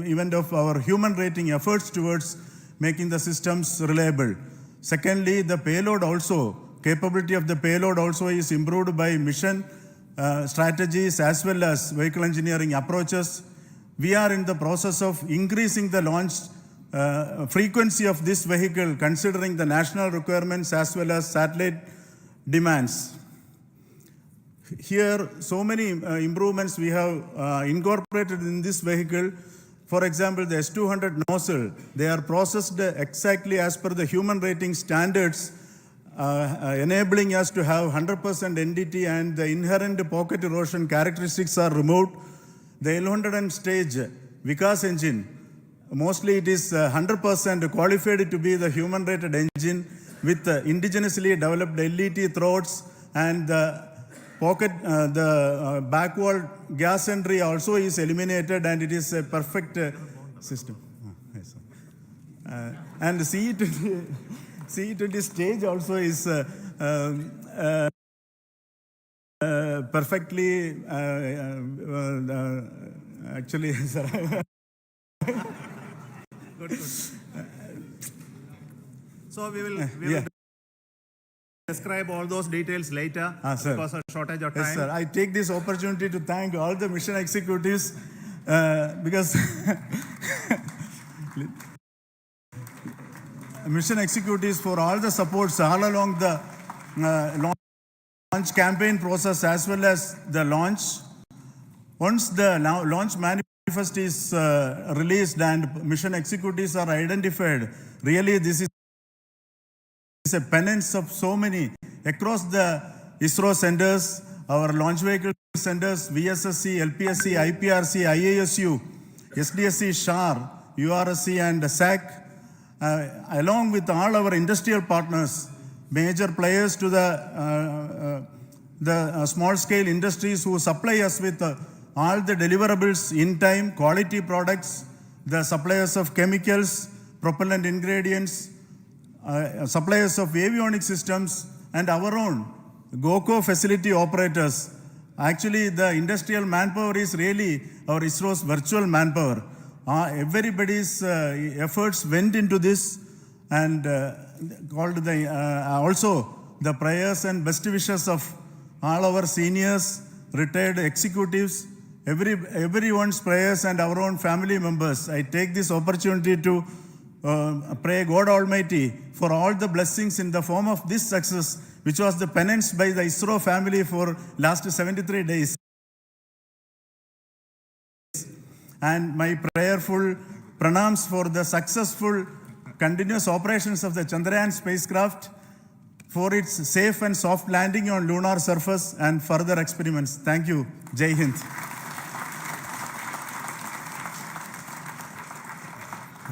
[SPEAKER 12] event of our human rating efforts towards making the systems reliable. Secondly, the payload also, capability of the payload also is improved by mission strategies as well as vehicle engineering approaches. We are in the process of increasing the launch frequency of this vehicle considering the national requirements as well as satellite demands. Here, so many improvements we have incorporated in this vehicle. For example, the S200 nozzle, they are processed exactly as per the human rating standards, enabling us to have 100% NDT, and the inherent pocket erosion characteristics are removed. The L100 stage Vikas engine, mostly it is 100% qualified to be the human rated engine, with indigenously developed LET throats, and the backward gas entry also is eliminated, and it is a perfect system. Yes, and CE20 stage also is perfectly actually, sir. Good. So we will describe all those details later because of shortage of time. Yes, sir. I take this opportunity to thank all the mission executives because mission executives for all the supports all along the launch campaign process as well as the launch. Once the launch manifest is released and mission executives are identified, really this is a penance of so many across the ISRO centers, our launch vehicle centers, VSSC, LPSC, IPRC, IASU, SDSC, SHAR, URSC and SAC, along with all our industrial partners, major players to the small-scale industries who supply us with all the deliverables in time, quality products, the suppliers of chemicals, propellant ingredients, suppliers of avionics systems, and our own GOCO facility operators. Actually, the industrial manpower is really our ISRO's virtual manpower. Everybody's efforts went into this, and also the prayers and best wishes of all our seniors, retired executives, everyone's prayers and our own family members. I take this opportunity to pray God Almighty for all the blessings in the form of this success, which was the penance by the ISRO family for last 73 days. And my prayerful pranams for the successful continuous operations of the Chandrayaan spacecraft, for its safe and soft landing on lunar surface and further experiments. Thank you. Jai Hind.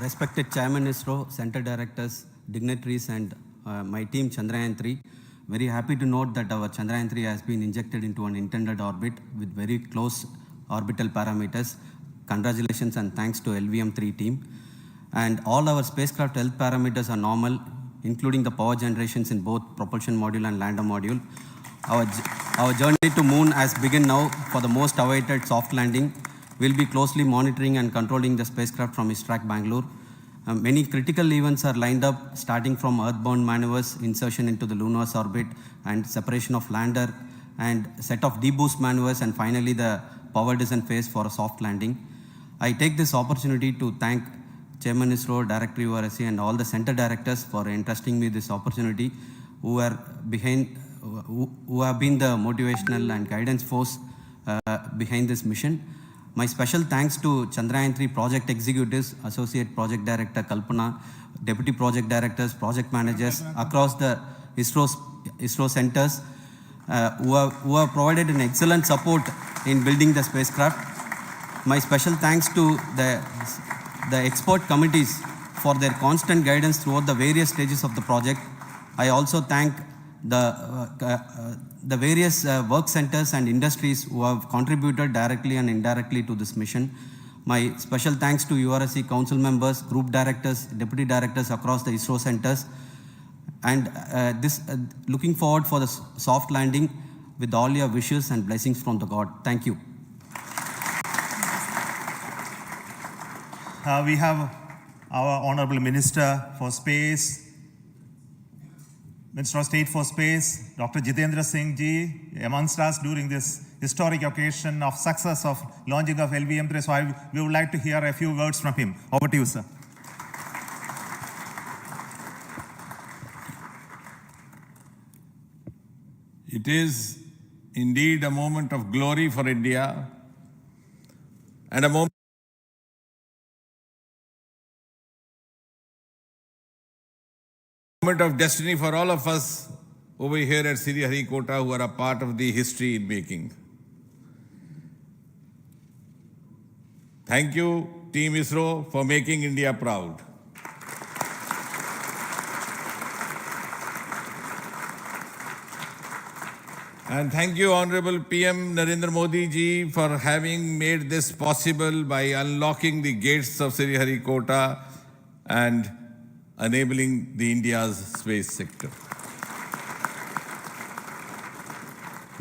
[SPEAKER 13] Respected Chairman ISRO, Center Directors, dignitaries and my team Chandrayaan-3, very happy to note that our Chandrayaan-3 has been injected into an intended orbit with very close orbital parameters. Congratulations and thanks to LVM-3 team. And all our spacecraft health parameters are normal, including the power generations in both propulsion module and lander module. Our journey to moon has begun now for the most awaited soft landing. We'll be closely monitoring and controlling the spacecraft from ISRAC Bangalore. Many critical events are lined up, starting from earthbound maneuvers, insertion into the lunar orbit, and separation of lander, and set of deboost maneuvers, and finally the power descent phase for a soft landing. I take this opportunity to thank Chairman ISRO, Director URSC, and all the center directors for entrusting me this opportunity, who have been the motivational and guidance force behind this mission. My special thanks to Chandrayaan-3 project executives, Associate Project Director Kalpana, Deputy Project Directors, Project Managers across the ISRO centers who have provided an excellent support in building the spacecraft. My special thanks to the expert committees for their constant guidance throughout the various stages of the project. I also thank the various work centers and industries who have contributed directly and indirectly to this mission. My special thanks to URSC council members, group directors, deputy directors across the ISRO centers, and looking forward for the soft landing with all your wishes and blessings from the God. Thank you.
[SPEAKER 11] We have our Honorable Minister for Space, Minister of State for Space, Dr. Jitendra Singh ji, amongst us during this historic occasion of success of launching of LVM-3. So we would like to hear a few words from him. Over to you, sir.
[SPEAKER 14] It is indeed a moment of glory for India and a moment of destiny for all of us over here at Sriharikota who are a part of the history in making. Thank you, Team ISRO, for making India proud. And thank you, Honorable PM Narendra Modi ji, for having made this possible by unlocking the gates of Sriharikota and enabling the India's space sector.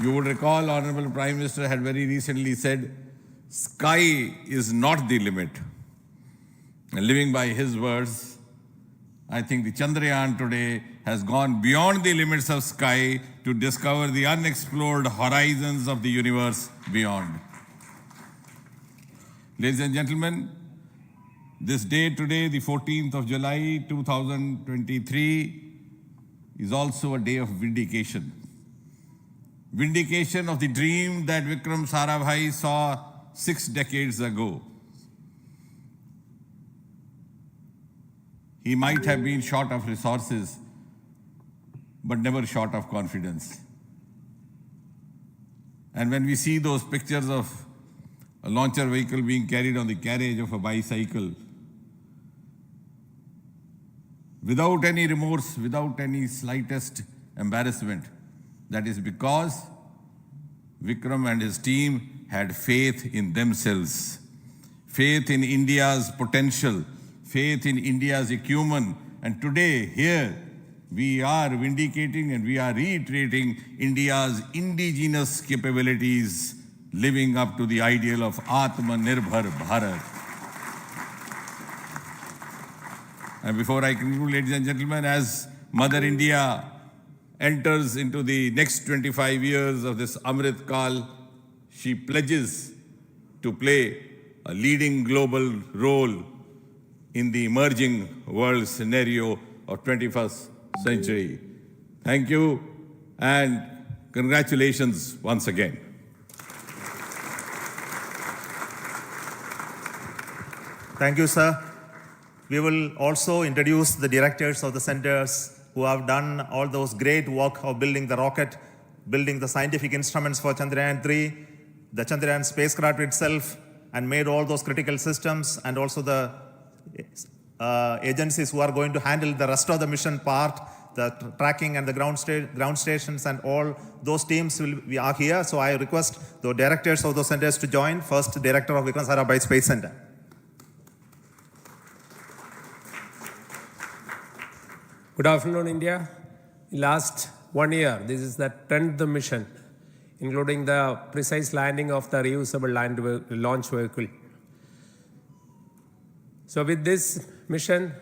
[SPEAKER 14] You would recall, Honorable Prime Minister had very recently said, sky is not the limit. And living by his words, I think the Chandrayaan today has gone beyond the limits of sky to discover the unexplored horizons of the universe beyond. Ladies and gentlemen, this day today, the 14th of July 2023, is also a day of vindication. Vindication of the dream that Vikram Sarabhai saw 6 decades ago. He might have been short of resources, but never short of confidence. And when we see those pictures of a launcher vehicle being carried on the carriage of a bicycle, without any remorse, without any slightest embarrassment, that is because Vikram and his team had faith in themselves, faith in India's potential, faith in India's acumen. And today, here, we are vindicating and we are reiterating India's indigenous capabilities, living up to the ideal of Atmanirbhar Bharat. And before I conclude, ladies and gentlemen, as Mother India enters into the next 25 years of this Amrit Kal, she pledges to play a leading global role in the emerging world scenario of 21st century. Thank you and congratulations once again.
[SPEAKER 11] Thank you, sir. We will also introduce the directors of the centers who have done all those great work of building the rocket, building the scientific instruments for Chandrayaan-3, the Chandrayaan spacecraft itself, and made all those critical systems, and also the agencies who are going to handle the rest of the mission part, the tracking and the ground stations, and all those teams are here. So I request the directors of those centers to join. First, Director of Vikram Sarabhai Space Center.
[SPEAKER 15] Good afternoon, India. In last 1 year, this is the 10th mission, including the precise landing of the reusable launch vehicle. So with this mission,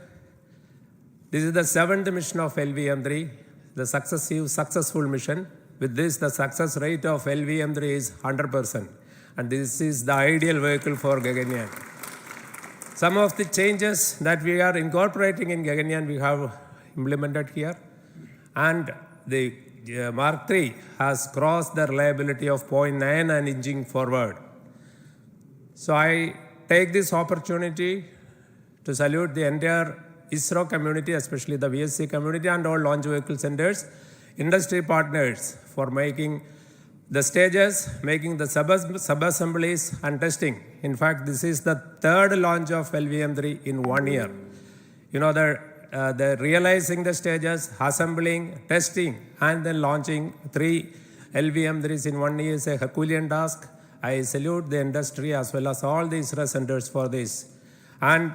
[SPEAKER 15] this is the 7th mission of LVM-3, the successful mission. With this, the success rate of LVM-3 is 100%. And this is the ideal vehicle for Gaganyaan. Some of the changes that we are incorporating in Gaganyaan, we have implemented here. And the Mark III has crossed the reliability of 0.9 and inching forward. So I take this opportunity to salute the entire ISRO community, especially the VSC community and all launch vehicle centers, industry partners for making the stages, making the sub-assemblies and testing. In fact, this is the 3rd launch of LVM-3 in 1 year. You know, they're realizing the stages, assembling, testing, and then launching 3 LVM-3s in 1 year is a Herculean task. I salute the industry as well as all the ISRO centers for this. And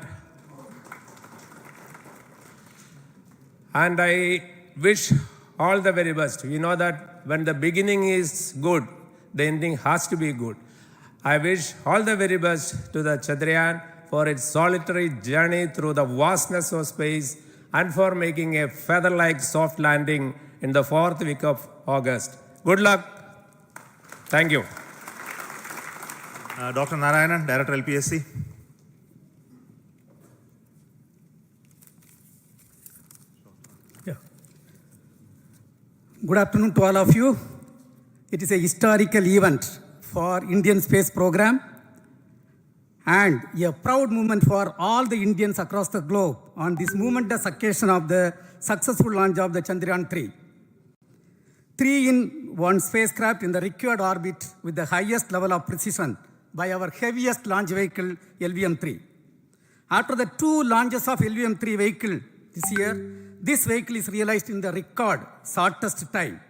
[SPEAKER 15] I wish all the very best. We know that when the beginning is good, the ending has to be good. I wish all the very best to the Chandrayaan for its solitary journey through the vastness of space and for making a feather-like soft landing in the 4th week of August. Good luck. Thank you.
[SPEAKER 11] Dr. Narayanan, Director LPSC.
[SPEAKER 16] Good afternoon to all of you. It is a historical event for Indian space program and a proud moment for all the Indians across the globe on this momentous occasion of the successful launch of the Chandrayaan-3. 3-in-1 spacecraft in the required orbit with the highest level of precision by our heaviest launch vehicle, LVM-3. After the 2 launches of LVM-3 vehicle this year, this vehicle is realized in the record shortest time.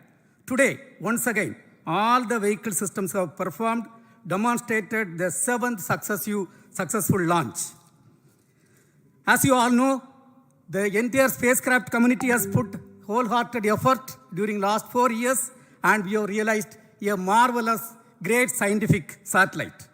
[SPEAKER 16] Today, once again, all the vehicle systems have performed, demonstrated the 7th successful launch. As you all know, the entire spacecraft community has put wholehearted effort during last 4 years, and we have realized a marvelous, great scientific satellite.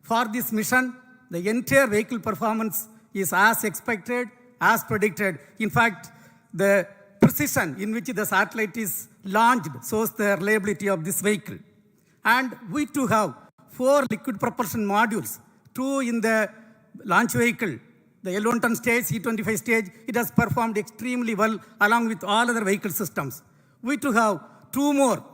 [SPEAKER 16] For this mission, the entire vehicle performance is as expected, as predicted. In fact, the precision in which the satellite is launched shows the reliability of this vehicle. And we too have 4 liquid propulsion modules, 2 in the launch vehicle. The L110 stage, C-25 stage, it has performed extremely well along with all other vehicle systems. We too have 2 more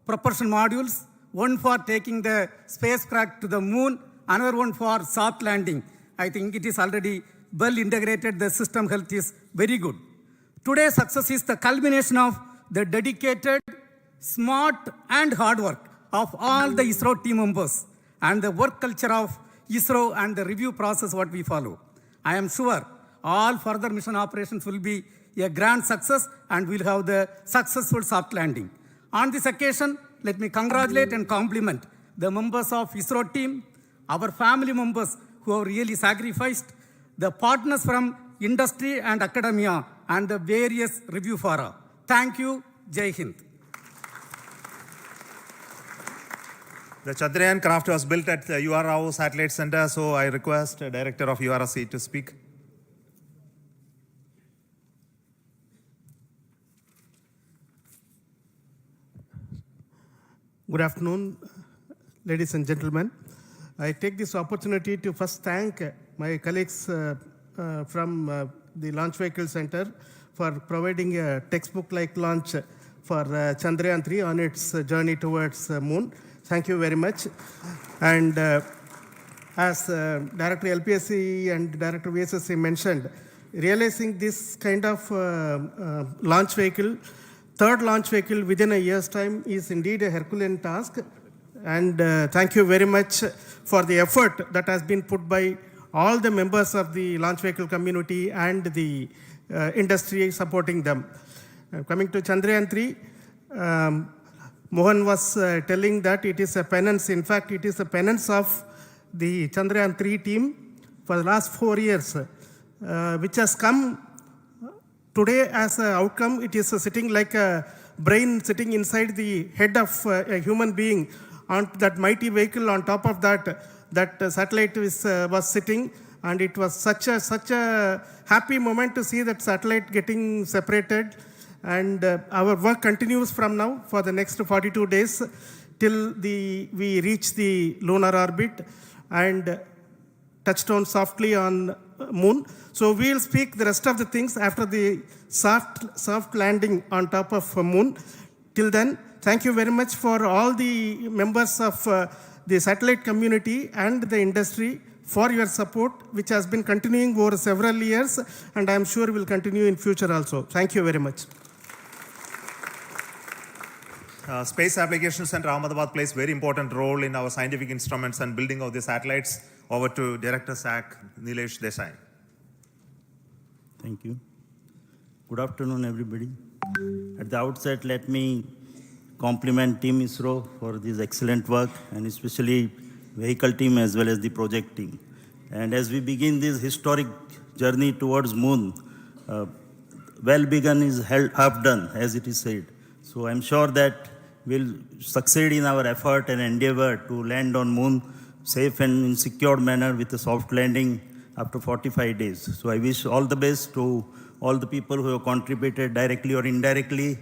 [SPEAKER 16] propulsion modules, one for taking the spacecraft to the moon, another one for soft landing. I think it is already well integrated. The system health is very good. Today's success is the culmination of the dedicated, smart, and hard work of all the ISRO team members and the work culture of ISRO and the review process what we follow. I am sure all further mission operations will be a grand success and we'll have the successful soft landing. On this occasion, let me congratulate and compliment the members of ISRO team, our family members who have really sacrificed, the partners from industry and academia, and the various review fora. Thank you. Jai Hind.
[SPEAKER 11] The Chandrayaan craft was built at the Aawaaz Satellite Center, so I request the Director of URSC to speak.
[SPEAKER 17] Good afternoon, ladies and gentlemen. I take this opportunity to first thank my colleagues from the Launch Vehicle Center for providing a textbook-like launch for Chandrayaan-3 on its journey towards moon. Thank you very much. And as Director LPSC and Director VSSC mentioned, realizing this kind of launch vehicle, third launch vehicle within a year's time is indeed a Herculean task. And thank you very much for the effort that has been put by all the members of the launch vehicle community and the industry supporting them. Coming to Chandrayaan-3, Mohan was telling that it is a penance. In fact, it is a penance of the Chandrayaan-3 team for the last 4 years, which has come today as an outcome. It is sitting like a brain sitting inside the head of a human being on that mighty vehicle. On top of that, that satellite was sitting, and it was such a happy moment to see that satellite getting separated. And our work continues from now for the next 42 days till we reach the lunar orbit and touchdown softly on moon. So we'll speak the rest of the things after the soft landing on top of moon. Till then, thank you very much for all the members of the satellite community and the industry for your support, which has been continuing over several years, and I'm sure will continue in future also. Thank you very much.
[SPEAKER 11] Space Application Center Ahmedabad plays very important role in our scientific instruments and building of the satellites. Over to Director SAC, Nilesh Desai.
[SPEAKER 18] Thank you. Good afternoon, everybody. At the outset, let me compliment Team ISRO for this excellent work, and especially vehicle team as well as the project team. And as we begin this historic journey towards moon, well begun is half done, as it is said. So I'm sure that we'll succeed in our effort and endeavor to land on moon safe and in secured manner with a soft landing after 45 days. So I wish all the best to all the people who have contributed directly or indirectly,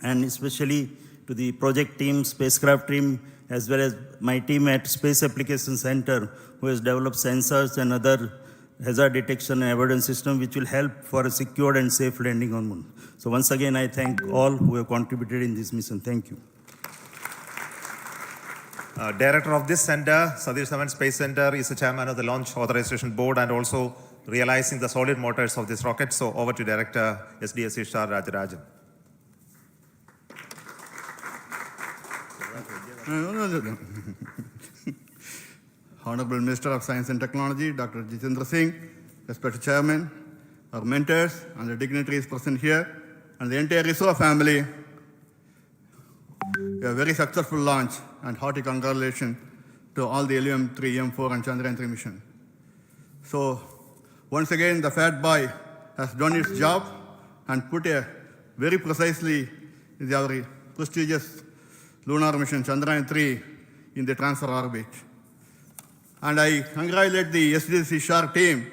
[SPEAKER 18] and especially to the project team, spacecraft team, as well as my team at Space Application Center, who has developed sensors and other hazard detection and avoidance system, which will help for a secured and safe landing on moon. So once again, I thank all who have contributed in this mission. Thank you.
[SPEAKER 11] Director of this center, Satish Dhawan Space Center, is the chairman of the Launch Authorization Board and also realizing the solid motors of this rocket. So over to Director SDSC Shah Rajarajan.
[SPEAKER 19] Honorable Minister of Science and Technology, Dr. Jitendra Singh, respected Chairman, our mentors and the dignitaries present here, and the entire ISRO family. a very successful launch, and hearty congratulations to all the LVM-3, M4 and Chandrayaan-3 mission. So once again, the Fat Boy has done its job and put a very precisely our prestigious lunar mission Chandrayaan-3 in the transfer orbit. And I congratulate the SDC SHAR team,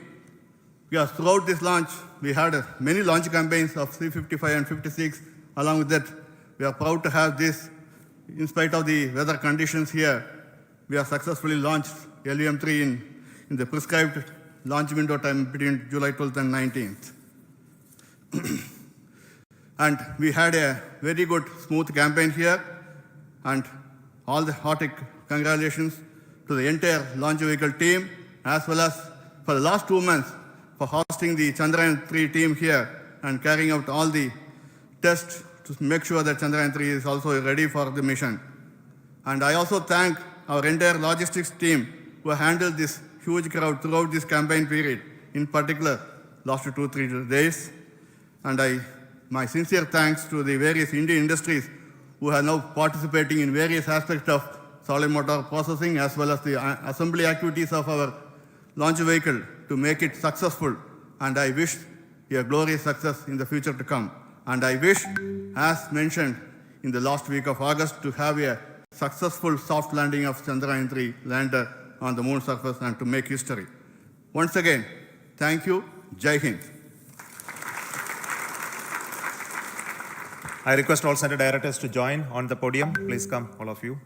[SPEAKER 19] because throughout this launch, we had many launch campaigns of C-55 and 56. Along with that, we are proud to have this. In spite of the weather conditions here, we have successfully launched LVM-3 in the prescribed launch window time between July 12th and 19th. And we had a very good, smooth campaign here, and all the hearty congratulations to the entire launch vehicle team, as well as for the last 2 months for hosting the Chandrayaan-3 team here and carrying out all the tests to make sure that Chandrayaan-3 is also ready for the mission. And I also thank our entire logistics team who handled this huge crowd throughout this campaign period, in particular last 2-3 days. And my sincere thanks to the various Indian industries who are now participating in various aspects of solid motor processing as well as the assembly activities of our launch vehicle to make it successful. And I wish a glorious success in the future to come. And I wish, as mentioned in the last week of August, to have a successful soft landing of Chandrayaan-3 lander on the moon surface and to make history. Once again, thank you. Jai Hind.
[SPEAKER 11] I request all center directors to join on the podium. Please come, all of you.